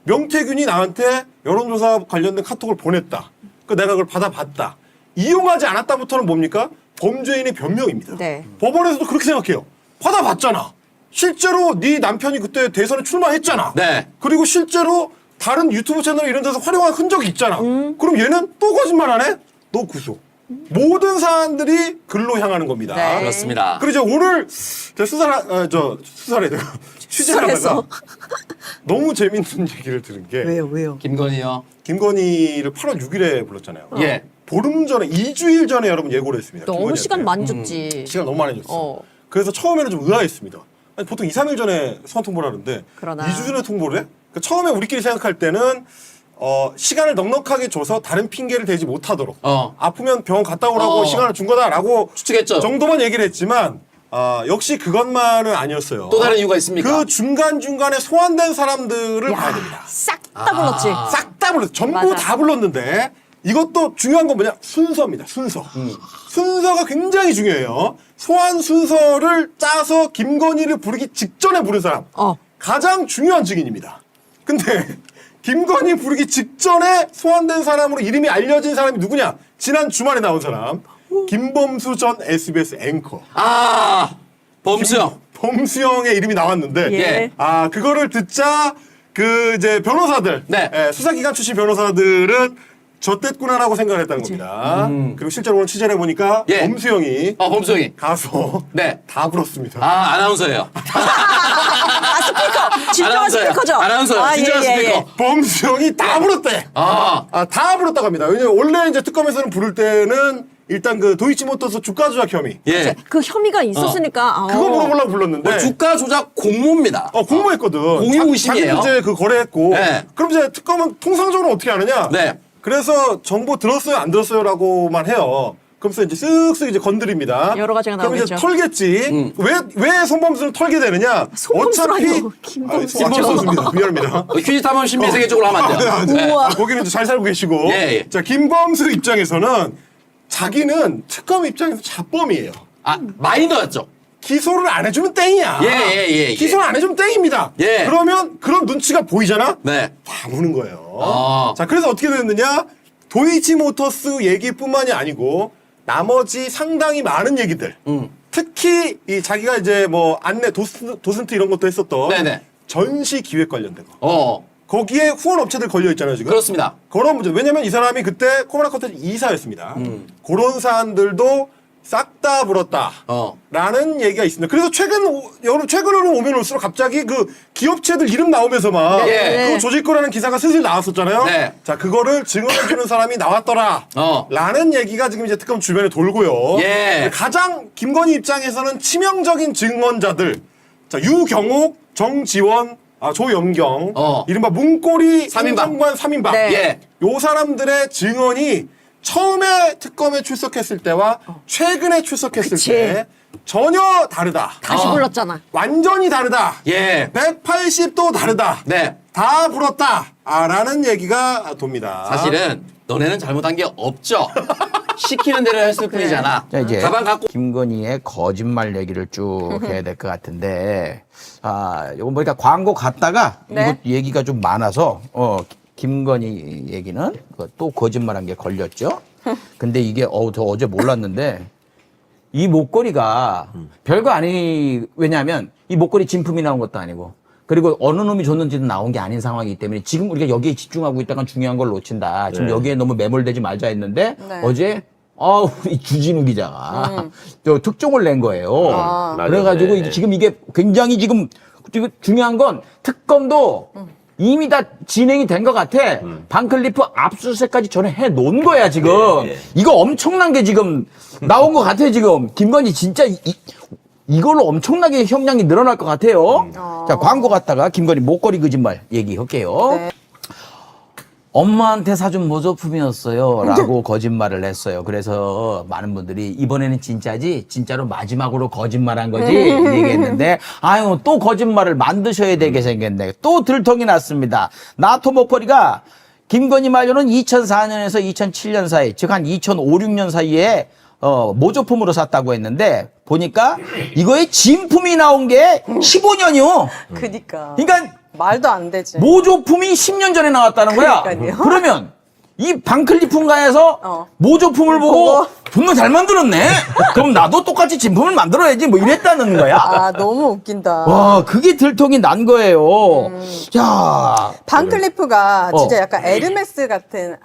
명태균이 나한테 여론조사 관련된 카톡을 보냈다. 그 내가 그걸 받아봤다. 이용하지 않았다부터는 뭡니까? 범죄인의 변명입니다. 네. 법원에서도 그렇게 생각해요. 받아봤잖아. 실제로 네 남편이 그때 대선에 출마했잖아. 네. 그리고 실제로 다른 유튜브 채널 이런 데서 활용한 흔적이 있잖아. 그럼 얘는 또 거짓말 안 해? 너 구속. 모든 사안들이 글로 향하는 겁니다. 네. 그렇습니다. 그리고 이제 오늘 제가 수사를 내가 취재를 수사했어. 하다가 너무 재밌는 얘기를 들은 게 왜요? 김건희요. 김건희를 8월 6일에 불렀잖아요. 예. 보름 전에 2주일 전에 여러분 예고를 했습니다. 너무 김건희한테. 시간 많이 줬지. 시간 너무 많이 줬어. 어. 그래서 처음에는 좀 의아했습니다. 아니, 보통 2, 3일 전에 소환 통보를 하는데 그러나. 2주 전에 통보를 해? 그러니까 처음에 우리끼리 생각할 때는 시간을 넉넉하게 줘서 다른 핑계를 대지 못하도록 아프면 병원 갔다 오라고 시간을 준 거다라고 추측했죠. 정도만 얘기를 했지만 역시 그것만은 아니었어요. 또 다른 이유가 있습니까? 그 중간중간에 소환된 사람들을 봐야 됩니다. 싹 다 불렀지. 싹 다 불렀어요. 전부 맞아. 다 불렀는데 이것도 중요한 건 뭐냐? 순서입니다. 순서. 순서가 굉장히 중요해요. 소환 순서를 짜서 김건희를 부르기 직전에 부른 사람. 가장 중요한 증인입니다. 근데 김건희 부르기 직전에 소환된 사람으로 이름이 알려진 사람이 누구냐? 지난 주말에 나온 사람. 김범수 전 SBS 앵커. 범수형. 범수형의 이름이 나왔는데 예. 그거를 듣자 그 이제 변호사들 네. 수사기관 출신 변호사들은 젖됐구나라고 생각을 했다는 겁니다. 그리고 실제로 오늘 취재를 해보니까 예. 범수형이 범수형이. 가서 네. 다 불었습니다. 아, 아나운서예요. 아, 스피커. 진정한 아나운서예요. 스피커죠? 아나운서요. 아, 진정한 예, 예, 스피커. 예. 범수형이 다 불었대. 다 불었다고 합니다. 왜냐면 원래 이제 특검에서는 부를 때는 일단 그 도이치모터스 주가 조작 혐의 예. 그 혐의가 있었으니까. 그거 물어보려고 불렀는데 주가 조작 공모입니다. 공모했거든. 공유 의심이에요. 자기도 이제 그 거래했고. 네. 그럼 이제 특검은 통상적으로 어떻게 하느냐? 네. 그래서 정보 들었어요, 안 들었어요라고만 해요. 그러면서 이제 쓱쓱 이제 건드립니다. 여러 가지가 그럼 이제 나오겠죠. 털겠지. 왜 손범수를 털게 되느냐? 손범수로 어차피 아니고 김범수. 김범수입니다. 미안합니다. 퀴즈 탐험 신비세계 쪽으로 하면 안 돼요. 우와. 거기는 이제 잘 살고 계시고. 예, 예. 자, 김범수 입장에서는 자기는 특검 입장에서 자범이에요. 아, 마이너였죠. 기소를 안 해주면 땡이야. 예. 기소를 안 해주면 땡입니다. 예. 그러면 그런 눈치가 보이잖아? 네. 다 보는 거예요. 아. 자, 그래서 어떻게 됐느냐? 도이치모터스 얘기뿐만이 아니고 나머지 상당히 많은 얘기들. 특히 이 자기가 이제 뭐 안내 도슨트 이런 것도 했었던 네네. 전시 기획 관련된 거. 거기에 후원 업체들 걸려 있잖아요, 지금. 그렇습니다. 그런 문제. 왜냐면 이 사람이 그때 코로나 컨텐츠 이사였습니다. 그런 사안들도 싹 다 불었다. 라는 얘기가 있습니다. 그래서 최근으로 오면 올수록 갑자기 그 기업체들 이름 나오면서 막 예. 그거 조질 거라는 기사가 슬슬 나왔었잖아요. 네. 자, 그거를 증언해주는 사람이 나왔더라. 라는 얘기가 지금 이제 특검 주변에 돌고요. 예. 가장 김건희 입장에서는 치명적인 증언자들. 자, 유경옥, 정지원, 조연경, 이른바 문고리 3인방. 행정관 3인방. 네. 예. 요 사람들의 증언이 처음에 특검에 출석했을 때와 최근에 출석했을 그치. 때 전혀 다르다. 다시 불렀잖아. 완전히 다르다. 예. 180도 다르다. 네. 다 불었다. 라는 얘기가 돕니다. 사실은 너네는 잘못한 게 없죠. 시키는 대로 했을 뿐이잖아. 자, 이제 가방 갖고 김건희의 거짓말 얘기를 쭉 해야 될 것 같은데, 이거 보니까 광고 갔다가 네. 이거 얘기가 좀 많아서, 김건희 얘기는 또 거짓말한 게 걸렸죠. 근데 이게 저 어제 몰랐는데 이 목걸이가 별거 아니. 왜냐하면 이 목걸이 진품이 나온 것도 아니고. 그리고 어느 놈이 줬는지도 나온 게 아닌 상황이기 때문에 지금 우리가 여기에 집중하고 있다가 중요한 걸 놓친다. 지금 여기에 너무 매몰되지 말자 했는데 네. 어제 우리 주진우 기자가 저 특종을 낸 거예요. 그래가지고 지금 이게 굉장히 지금 중요한 건 특검도 이미 다 진행이 된 것 같아. 반클리프 압수수색까지 전에 해 놓은 거야, 지금. 이거 엄청난 게 지금 나온 것 같아, 지금. 김건희 진짜 이걸로 엄청나게 형량이 늘어날 것 같아요. 자, 광고 갔다가 김건희 목걸이 거짓말 얘기할게요. 네. 엄마한테 사준 모조품이었어요. 라고 거짓말을 했어요. 그래서 많은 분들이 이번에는 진짜지? 진짜로 마지막으로 거짓말한 거지? 얘기했는데, 또 거짓말을 만드셔야 되게 생겼네. 또 들통이 났습니다. 나토 목걸이가 김건희 말로는 2004년에서 2007년 사이, 즉 한 2005, 6년 사이에 모조품으로 샀다고 했는데, 보니까 이거에 진품이 나온 게 15년이요. 그니까. 그러니까 말도 안 되지. 모조품이 10년 전에 나왔다는 거야. 그러니까요. 그러면 이 반클리프인가에서 모조품을 보고 정말 잘 만들었네. 그럼 나도 똑같이 진품을 만들어야지 뭐 이랬다는 거야. 너무 웃긴다. 와, 그게 들통이 난 거예요. 자, 반클리프가 진짜 약간 에르메스 같은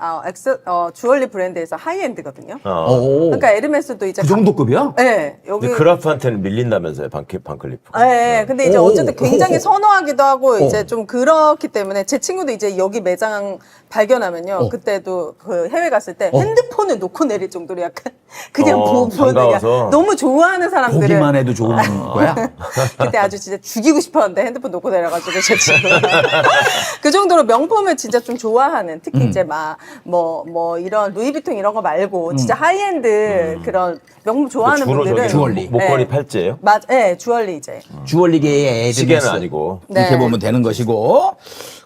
주얼리 브랜드에서 하이엔드거든요. 그러니까 에르메스도 이제 그 정도급이야? 네, 여기 그라프한테는 밀린다면서요, 반클리프. 네, 근데 이제 어쨌든 굉장히 선호하기도 하고 이제 좀 그렇기 때문에 제 친구도 이제 여기 매장 발견하면요, 그때도 그 해외 갔을 때 핸드폰을 놓고 내릴 정도로 약간 그냥 보는 반가워서. 너무 좋아하는 사람들은 보기만 해도 좋은 거야. 그때 아주 진짜 죽이고 싶었는데 핸드폰 놓고 내려가지고 제 친구 그 정도로 명품을 진짜 좀 좋아하는, 특히 이제 막 뭐 이런 루이비통 이런 거 말고 진짜 하이엔드 그런 명품 좋아하는 주로 분들은 저기 목걸이 팔찌예요? 네, 주얼리 이제. 주얼리계의 에르메스. 시계는 아니고. 이렇게 네. 보면 되는 것이고.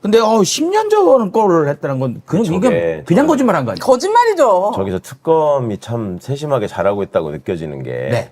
근데 10년 전 거를 했다는 건 저게 그냥 거짓말한 거 아니야? 거짓말이죠. 저기서 특검이 참 세심하게 잘하고 있다고 느껴지는 게 네.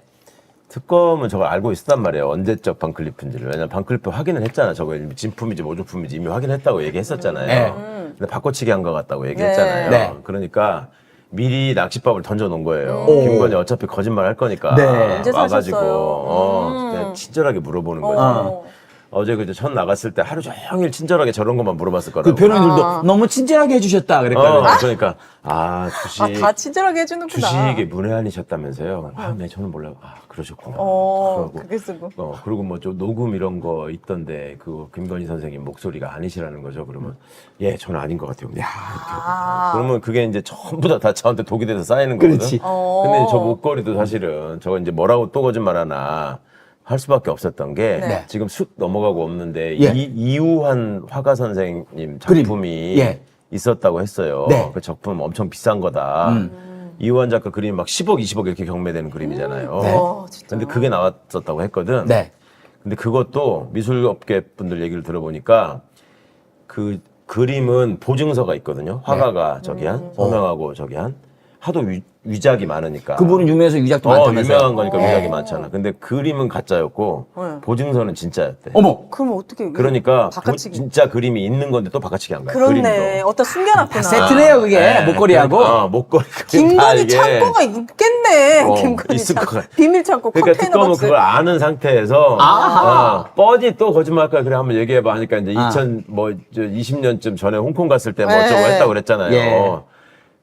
특검은 저걸 알고 있었단 말이에요. 언제적 반클리프인지를. 왜냐면 반클리프 확인을 했잖아. 저거 진품인지 모조품인지 이미 확인했다고 얘기했었잖아요. 네. 근데 바꿔치기 한 것 같다고 얘기했잖아요. 네. 그러니까 미리 낚싯밥을 던져놓은 거예요. 김건희 어차피 거짓말 할 거니까 네. 언제 와가지고 사셨어요? 그냥 친절하게 물어보는 거죠. 어제 그저 첫 나갔을 때 하루 종일 친절하게 저런 것만 물어봤을 거라고. 그 변호인들도 너무 친절하게 해주셨다 그랬거든요. 그러니까 다 친절하게 해주는구나. 주식에 문외한이셨다면서요. 네, 저는 몰라요. 그러셨구나. 그게 쓰고. 그리고 뭐 좀 녹음 이런 거 있던데 그 김건희 선생님 목소리가 아니시라는 거죠. 그러면 예, 저는 아닌 것 같아요. 야, 이렇게. 그러면 그게 이제 전부 다 저한테 독이 돼서 쌓이는 거거든. 그렇지. 근데 저 목걸이도 사실은 저거 이제 뭐라고 또 거짓말하나 할 수밖에 없었던 게 네. 지금 쑥 넘어가고 없는데 예. 이우환 화가 선생님 작품이 예. 있었다고 했어요. 네. 그 작품 엄청 비싼 거다. 이우환 작가 그림이 막 10억, 20억 이렇게 경매되는 그림이잖아요. 네. 근데 그게 나왔었다고 했거든. 네. 근데 그것도 미술업계 분들 얘기를 들어보니까 그 그림은 보증서가 있거든요. 화가가 저기 한 서명하고 저기 한 하도 위작이 많으니까. 그분은 유명해서 위작도 많다면서요. 유명한 거니까 위작이 많잖아. 근데 그림은 가짜였고 보증서는 진짜였대. 어머. 그럼 어떻게? 그러니까 바꿔치기. 진짜 그림이 있는 건데 또 바꿔치기 한 거야. 그렇네. 그림도. 어디다 숨겨놨구나. 세트네요 그게 목걸이하고. 목걸이. 김건희 창고가 있겠네. 김건희 있을 창고. 것 같아. 비밀 창고 그러니까 컨테이너 특검은 박스. 그걸 아는 상태에서 뻔히 또 거짓말할까 그래 한번 얘기해봐 하니까 이제 2020년쯤 전에 홍콩 갔을 때 뭐 어쩌고 했다고 그랬잖아요. 예.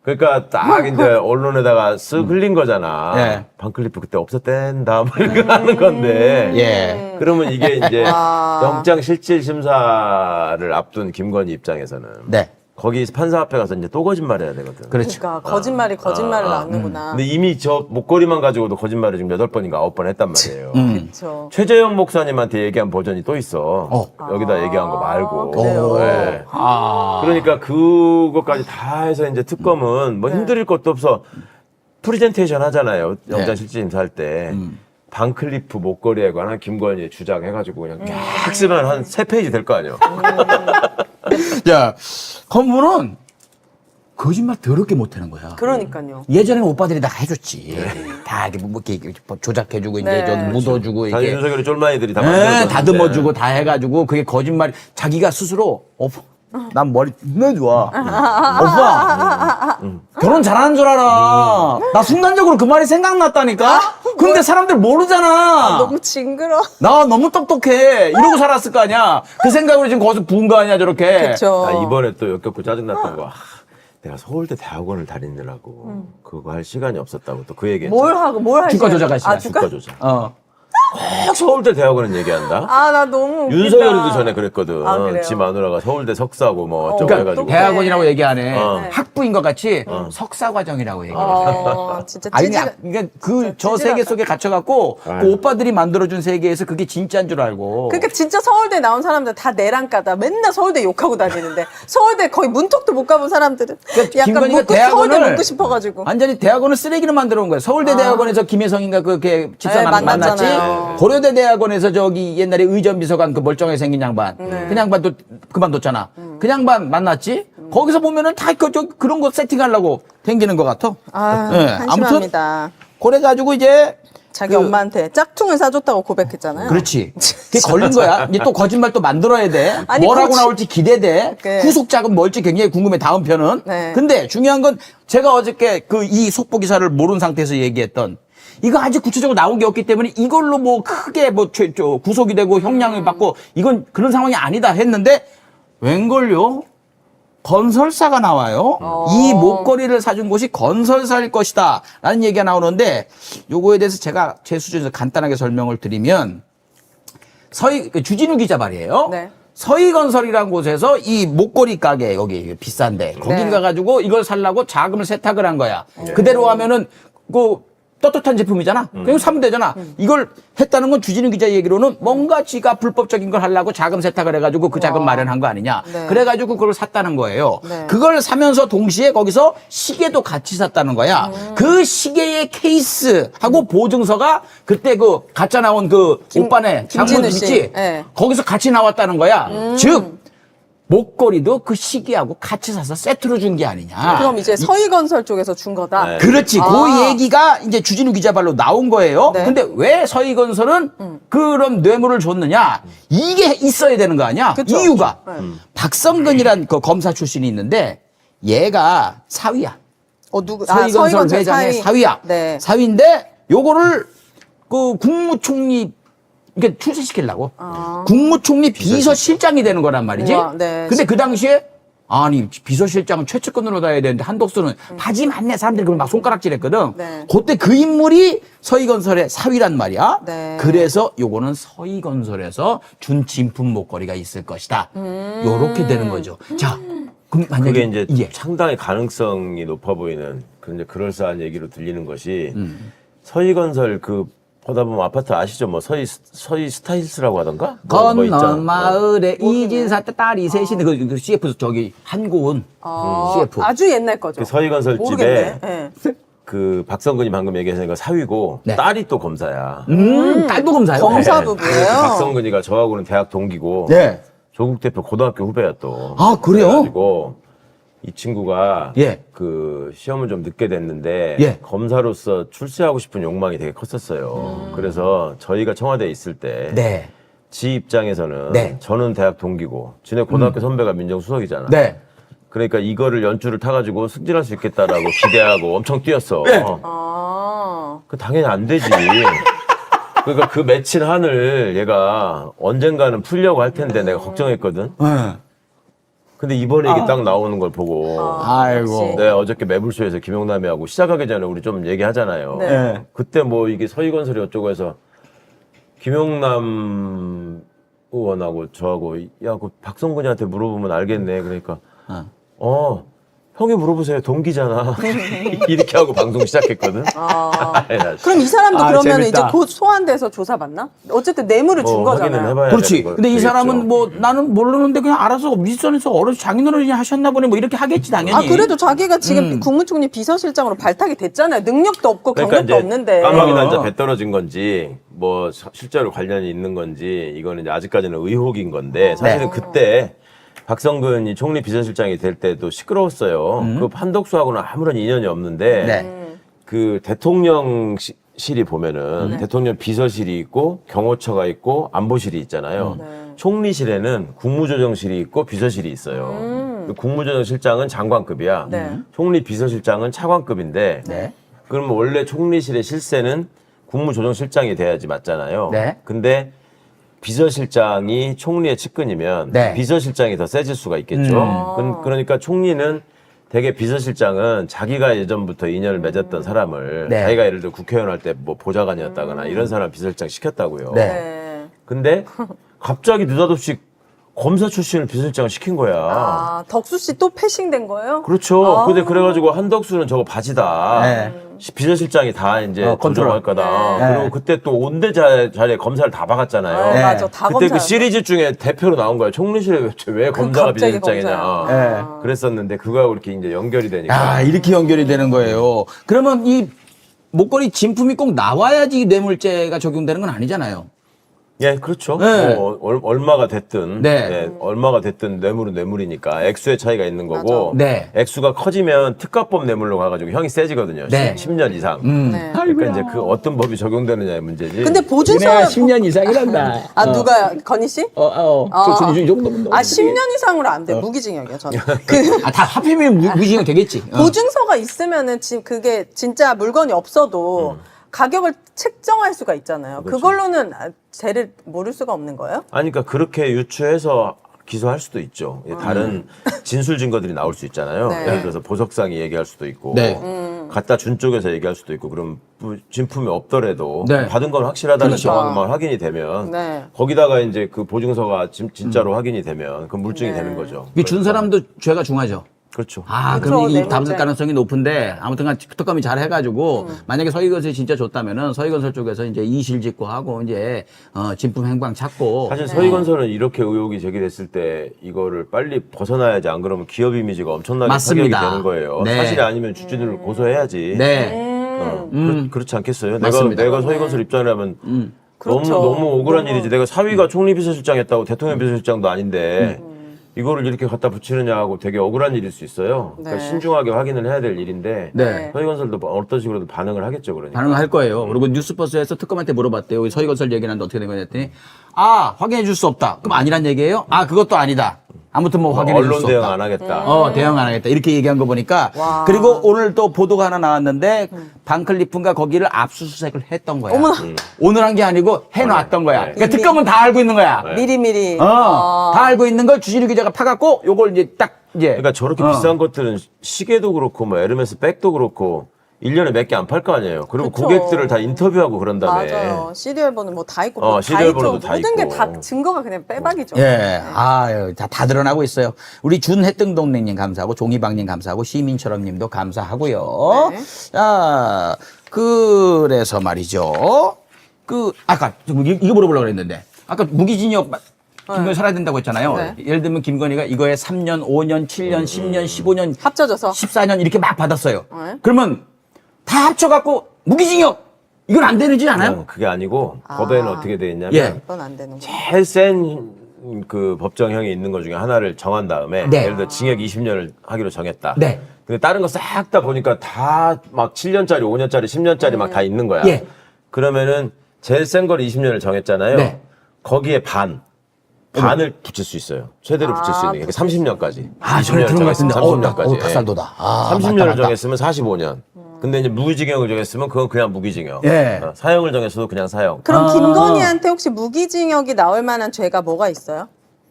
그러니까 딱 이제 언론에다가 쓱 흘린 거잖아. 예. 반클리프 그때 없었댄다 뭐 이렇게 하는 건데. 예. 그러면 이게 이제 영장 실질 심사를 앞둔 김건희 입장에서는 네. 거기 판사 앞에 가서 이제 또 거짓말해야 되거든. 그렇죠. 그러니까 거짓말이 거짓말을 낳는구나. 근데 이미 저 목걸이만 가지고도 거짓말을 지금 8번인가 9번 했단 말이에요. 그렇죠. 최재형 목사님한테 얘기한 버전이 또 있어. 여기다 얘기한 거 말고. 그래요? 네. 그러니까 그것까지 다 해서 이제 특검은 뭐 힘들일 것도 없어. 프리젠테이션 하잖아요. 영장 실질 심사할 때. 반클리프 목걸이에 관한 김건희의 주장 해가지고 그냥 쫙 쓰면 한 3페이지 될 거 아니에요. 자, 건물은 거짓말 더럽게 못하는 거야. 그러니까요. 예전에는 오빠들이 다 해줬지. 다 이렇게 뭐 이렇게 조작해주고 네. 이제 저기 묻어주고 다 이게 윤석열이 쫄마이들이 다 네, 만들어줬는데. 다듬어주고 다 해가지고 그게 거짓말이 자기가 스스로 난 머리 존나 좋아. 오빠 결혼 잘하는 줄 알아. 나 순간적으로 그 말이 생각났다니까. 근데 사람들 모르잖아. 너무 징그러. 나 너무 똑똑해. 이러고 살았을 거 아니야. 그 생각으로 지금 거기서 부은 거 아니야 저렇게. 그렇죠. 이번에 또 역겹고 짜증났던 거. 내가 서울대 대학원을 다니느라고 그거 할 시간이 없었다고 또 그 얘기했잖아. 뭘 하지? 주가 조작할 시간. 주가 조작. 어. 꼭 서울대 대학원은 얘기한다. 나 너무 웃기다. 윤석열이도 전에 그랬거든. 그래요? 지 마누라가 서울대 석사고 뭐 어쩌고 그러니까 해가지고. 대학원이라고 얘기 안 해. 어. 학부인 것 같이 석사 과정이라고 얘기해. 진짜 아니, 찌질한. 그러니까 그 저 찌질하다. 세계 속에 갇혀갖고 그 오빠들이 만들어준 세계에서 그게 진짜인 줄 알고. 그러니까 진짜 서울대 나온 사람들 다 내랑까다 맨날 서울대 욕하고 다니는데 서울대 거의 문턱도 못 가본 사람들은 그러니까 약간 김건희가 서울대 묻고 싶어가지고. 완전히 대학원을 쓰레기로 만들어 온 거예요. 서울대 대학원에서 김혜성인가 그렇게 집사 네, 만났지. 만났잖아요. 고려대 대학원에서 저기 옛날에 의전비서관 그 멀쩡하게 생긴 양반. 그 양반도 그만뒀잖아. 그 양반 만났지. 거기서 보면은 다 그런 거 세팅하려고 댕기는 것 같아. 네, 한심합니다. 그래가지고 이제 자기 엄마한테 짝퉁을 사줬다고 고백했잖아요. 그렇지. 그게 걸린 거야. 이제 또 거짓말 또 만들어야 돼. 아니, 뭐라고 그렇지. 나올지 기대돼. 네. 후속작은 뭘지 굉장히 궁금해. 다음 편은. 네. 근데 중요한 건 제가 어저께 그 이 속보 기사를 모르는 상태에서 얘기했던 이거 아직 구체적으로 나온 게 없기 때문에 이걸로 뭐 크게 뭐 구속이 되고 형량을 받고 이건 그런 상황이 아니다 했는데 웬걸요? 건설사가 나와요. 이 목걸이를 사준 곳이 건설사일 것이다. 라는 얘기가 나오는데 요거에 대해서 제가 제 수준에서 간단하게 설명을 드리면 주진우 기자 말이에요. 네. 서희건설이라는 곳에서 이 목걸이 가게 여기 비싼데 거기 가가지고 이걸 살라고 자금을 세탁을 한 거야. 그대로 하면은 떳떳한 제품이잖아. 그냥 사면 되잖아. 이걸 했다는 건 주진우 기자 얘기로는 뭔가 지가 불법적인 걸 하려고 자금 세탁을 해가지고 그 자금 마련한 거 아니냐. 네. 그래가지고 그걸 샀다는 거예요. 네. 그걸 사면서 동시에 거기서 시계도 같이 샀다는 거야. 그 시계의 케이스하고 보증서가 그때 그 가짜 나온 그 오빠네 김진우 장모님 씨. 있지? 네. 거기서 같이 나왔다는 거야. 즉 목걸이도 그 시계하고 같이 사서 세트로 준 게 아니냐. 그럼 이제 서희건설 쪽에서 준 거다. 네. 그렇지. 그 얘기가 이제 주진우 기자 발로 나온 거예요. 네. 근데 왜 서희건설은 그런 뇌물을 줬느냐? 이게 있어야 되는 거 아니야? 그쵸. 이유가 네. 박성근이란 그 검사 출신이 있는데 얘가 사위야. 서희건설 서희건설 회장의 사위야. 네. 사위인데 요거를 그 국무총리 이게 출세시키려고 국무총리 비서실장이 되는 거란 말이지. 우와, 네. 근데 그 당시에 아니 비서실장은 최측근으로 가야 되는데 한덕수는 바지 맞네 사람들이 그걸 막 손가락질했거든. 네. 그때 그 인물이 서희건설의 사위란 말이야. 네. 그래서 요거는 서희건설에서 준 진품 목걸이가 있을 것이다. 요렇게 되는 거죠. 자, 그럼 만약에 그게 이제 상당히 가능성이 높아 보이는 그런데 그럴싸한 얘기로 들리는 것이 서희건설 그 보다 보면 아파트 아시죠? 뭐 서희 스타일스라고 하던가? 뭐 있잖아. 건너 마을에 이진사 딸이 셋인데 그 CF 저기 한고은 CF. 아주 옛날 거죠. 그 서희건설 모르겠네. 집에 네. 그 박성근이 방금 얘기하신 사위고 네. 딸이 또 검사야. 딸도 검사요. 검사 네. 부부예요. 그 박성근이가 저하고는 대학 동기고 네. 조국 대표 고등학교 후배야 또. 아, 그래요? 그래가지고 이 친구가 예. 그 시험을 좀 늦게 됐는데 예. 검사로서 출세하고 싶은 욕망이 되게 컸었어요. 그래서 저희가 청와대에 있을 때 네. 지 입장에서는 네. 저는 대학 동기고 지네 고등학교 선배가 민정수석이잖아. 네. 그러니까 이거를 연주를 타가지고 승진할 수 있겠다라고 기대하고 엄청 뛰었어. 네. 그 당연히 안 되지. 그러니까 그 맺힌 한을 얘가 언젠가는 풀려고 할 텐데 내가 걱정했거든. 네. 근데 이번에 이게 딱 나오는 걸 보고 아이고. 네, 어저께 매불쇼에서 김용남이하고 시작하기 전에 우리 좀 얘기하잖아요. 네. 그때 뭐 이게 서희건설이 어쩌고 해서 김용남 의원하고 저하고 야, 그 박성근이한테 물어보면 알겠네. 그러니까 형이 물어보세요. 동기잖아. 이렇게 하고 방송 시작했거든. 그럼 이 사람도 아, 그러면 재밌다. 이제 곧 소환돼서 조사받나? 어쨌든 뇌물을 준 뭐 확인은 거잖아요. 해봐야 그렇지. 되는 거 근데 이 되겠죠. 사람은 뭐 나는 모르는데 그냥 알아서 윗선에서 어른 장인어른이 하셨나 보네 뭐 이렇게 하겠지 당연히. 아 그래도 자기가 지금 국무총리 비서실장으로 발탁이 됐잖아요. 능력도 없고 그러니까 경력도 이제 없는데. 까마귀 이제 배 떨어진 건지 뭐 실제로 관련이 있는 건지 이거는 이제 아직까지는 의혹인 건데 사실은 그때 박성근이 총리 비서실장이 될 때도 시끄러웠어요. 그 한덕수하고는 아무런 인연이 없는데 네. 그 대통령실이 보면은 대통령 비서실이 있고 경호처가 있고 안보실이 있잖아요. 총리실에는 국무조정실이 있고 비서실이 있어요. 그 국무조정실장은 장관급이야. 네. 총리 비서실장은 차관급인데 네. 그러면 원래 총리실의 실세는 국무조정실장이 돼야지 맞잖아요. 네. 근데 비서실장이 총리의 측근이면 네. 비서실장이 더 세질 수가 있겠죠. 그러니까 총리는 되게 비서실장은 자기가 예전부터 인연을 맺었던 사람을 네. 자기가 예를 들어 국회의원 할 때 뭐 보좌관이었다거나 이런 사람 비서실장 시켰다고요. 네. 네. 근데 갑자기 느닷없이 검사 출신을 비서실장을 시킨 거야. 아 덕수 씨 또 패싱된 거예요? 그렇죠. 근데 그래가지고 한덕수는 저거 바지다. 네. 비서실장이 다 이제 컨트롤. 조정할 거다. 네. 그리고 그때 또 온대 자리에 검사를 다 박았잖아요. 네. 맞아 다 그때 검사. 그 시리즈 중에 대표로 나온 거예요. 총리실에 왜 검사가 갑자기 비서실장이냐. 검사야. 그랬었는데 그거하고 이렇게 이제 연결이 되니까. 아 이렇게 연결이 되는 거예요. 그러면 이 목걸이 진품이 꼭 나와야지 뇌물죄가 적용되는 건 아니잖아요. 예, 그렇죠. 네. 뭐 얼마가 됐든, 네. 얼마가 됐든 뇌물은 뇌물이니까 액수의 차이가 있는 거고, 맞아. 네. 액수가 커지면 특가법 뇌물로 가가지고 형이 세지거든요. 네. 10년 이상. 네. 그러니까 이제 그 어떤 법이 적용되느냐의 문제지. 근데 보증서 10년 이상이란다. 아 누가 건희 씨? 이 정도면 아 10년 이상으로 안 돼. 무기징역이요 저는. 다 합의면 무기징역 되겠지. 보증서가 있으면은 지금 그게 진짜 물건이 없어도 가격을 책정할 수가 있잖아요. 그렇죠. 그걸로는 죄를 모를 수가 없는 거예요? 아니, 그러니까 그렇게 유추해서 기소할 수도 있죠. 다른 진술 증거들이 나올 수 있잖아요. 네. 예를 들어서 보석상이 얘기할 수도 있고, 네. 갖다 준 쪽에서 얘기할 수도 있고, 그럼 진품이 없더라도 네. 받은 건 확실하다는 그러니까. 정황만 확인이 되면 네. 거기다가 이제 그 보증서가 진짜로 확인이 되면 그 물증이 되는 거죠. 이 준 사람도 죄가 중하죠. 그렇죠. 아, 그렇죠. 그럼 이 뇌물죄. 담을 가능성이 높은데 아무튼간 특검이 잘 해가지고 만약에 서희건설이 진짜 줬다면은 서희건설 쪽에서 이제 이실직고하고 이제 진품 행방 찾고 사실 서희건설은 이렇게 의혹이 제기됐을 때 이거를 빨리 벗어나야지, 안 그러면 기업 이미지가 엄청나게 맞습니다. 타격이 되는 거예요. 네. 사실이 아니면 주진우를 고소해야지. 네. 그렇지 않겠어요? 맞습니다. 내가 서희건설 입장이라면 그렇죠. 너무 억울한 너무. 일이지. 내가 사위가 총리 비서실장 했다고 대통령 비서실장도 아닌데 이거를 이렇게 갖다 붙이느냐 하고 되게 억울한 일일 수 있어요. 그러니까 네. 신중하게 확인을 해야 될 일인데 네. 서희건설도 어떤 식으로든 반응을 하겠죠. 그러니까. 반응할 거예요. 그리고 뉴스버스에서 특검한테 물어봤대요. 서희건설 얘기는 어떻게 된 거냐 했더니 확인해 줄 수 없다. 그럼 아니란 얘기예요? 그것도 아니다. 아무튼 뭐 확인해 줄 수 언론 대응 없다. 안 하겠다. 대응 안 하겠다. 이렇게 얘기한 거 보니까. 와. 그리고 오늘 또 보도가 하나 나왔는데 반클리프가 거기를 압수수색을 했던 거야. 어머나. 오늘 한 게 아니고 해놨던 거야. 네. 그러니까 특검은 다 알고 있는 거야. 미리미리. 다 알고 있는 걸 주진우 기자가 파갖고 요걸 이제 딱 이제. 그러니까 저렇게 비싼 것들은 시계도 그렇고 뭐 에르메스 백도 그렇고 1년에 몇 개 안 팔 거 아니에요. 그리고 그쵸. 고객들을 다 인터뷰하고 그런 다음에. 맞아요. 시리얼 번호 뭐 다 있고 어, 뭐 시리얼 다 번호도 있죠. 다 모든 게 있고. 다 증거가 그냥 빼박이죠. 예, 다 드러나고 있어요. 우리 준해등동네님 감사하고 종이방님 감사하고 시민철업님도 감사하고요. 네. 자, 그래서 말이죠. 아까 이거 물어보려고 그랬는데 아까 무기징역 김건희 살아야 된다고 했잖아요. 네. 예를 들면 김건희가 이거에 3년, 5년, 7년, 10년, 15년, 합쳐져서 14년 이렇게 막 받았어요. 네. 그러면 다 합쳐갖고 무기징역 이건 안 되지 않아요? 그게 아니고 법에는 어떻게 돼 있냐면 예. 그건 안 되는 거. 제일 센 그 법정형이 있는 것 중에 하나를 정한 다음에 네. 예를 들어 징역 20년을 하기로 정했다. 네. 근데 다른 거 싹 다 보니까 다 막 7년짜리, 5년짜리, 10년짜리 막 다 있는 거야. 예. 그러면은 제일 센 걸 20년을 정했잖아요. 네. 거기에 반을 붙일 수 있어요. 최대로 붙일 수 있는 게 30년까지. 전에 들은 것 같은데. 30년까지. 닭살도다. 30년을 맞다. 정했으면 45년. 근데 이제 무기징역을 정했으면 그건 그냥 무기징역. 예. 사형을 정했어도 그냥 사형. 그럼 김건희한테 혹시 무기징역이 나올 만한 죄가 뭐가 있어요?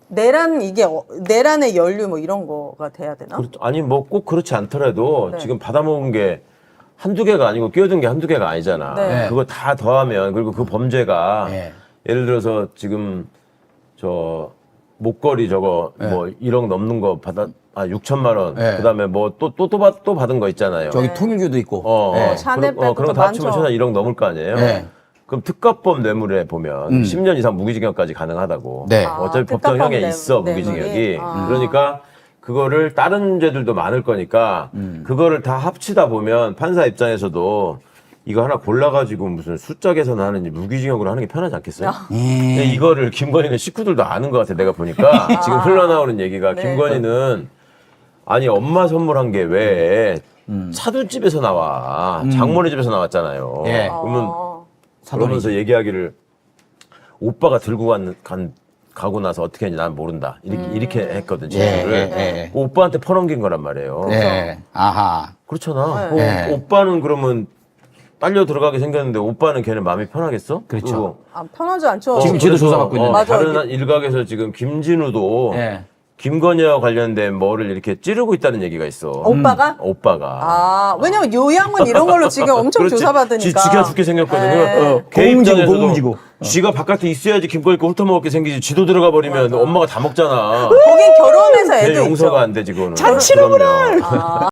내란의 연루 뭐 이런 거가 돼야 되나? 아니 뭐 꼭 그렇지 않더라도 네. 지금 받아먹은 게 한두 개가 아니고 끼어든 게 한두 개가 아니잖아. 네. 그거 다 더하면 그리고 그 범죄가 네. 예를 들어서 지금 저 목걸이 저거 뭐 1억 넘는 거 6천만 원. 네. 그다음에 뭐 또 받은 거 있잖아요. 저기 통일교도 있고. 샤넬 그런 백도 거 다 합치면 많죠. 최소 1억 넘을 거 아니에요. 네. 그럼 특가법 뇌물에 보면 10년 이상 무기징역까지 가능하다고. 네. 어차피 특가법 법정형에 뇌물, 있어 뇌물이. 무기징역이. 그러니까 그거를 다른 죄들도 많을 거니까 그거를 다 합치다 보면 판사 입장에서도 이거 하나 골라가지고 무슨 숫자 계산하는지 무기징역으로 하는 게 편하지 않겠어요? 근데 이거를 김건희는 식구들도 아는 것 같아 내가 보니까 지금 흘러나오는 얘기가 네. 김건희는 아니 엄마 선물한 게 왜 사돈집에서 나와 장모네 집에서 나왔잖아요. 예. 그러면 그러면서 얘기하기를 오빠가 들고 가고 나서 어떻게 했는지 난 모른다. 이렇게 했거든, 진술을. 오빠한테 퍼넘긴 거란 말이에요. 네. 아하. 그렇잖아. 네. 오빠는 그러면 딸려 들어가게 생겼는데 오빠는 걔는 마음이 편하겠어? 그렇죠. 그리고 편하지 않죠. 지금 지도 조사받고 있는데. 맞아. 다른 일각에서 지금 김진우도 예. 김건희와 관련된 뭐를 이렇게 찌르고 있다는 얘기가 있어. 오빠가? 오빠가. 왜냐면 요양원 이런 걸로 지금 엄청 그렇지. 조사받으니까. 지가 죽게 생겼거든요. 네. 걔 공공지구, 입장에서도 공공지구. 지가 바깥에 있어야지 김건희 거 훑어먹게 생기지. 지도 들어가 버리면 엄마가 다 먹잖아. 거긴 결혼해서 걔 애도 있죠. 용서가 안 돼 지금은. 잔치로구나.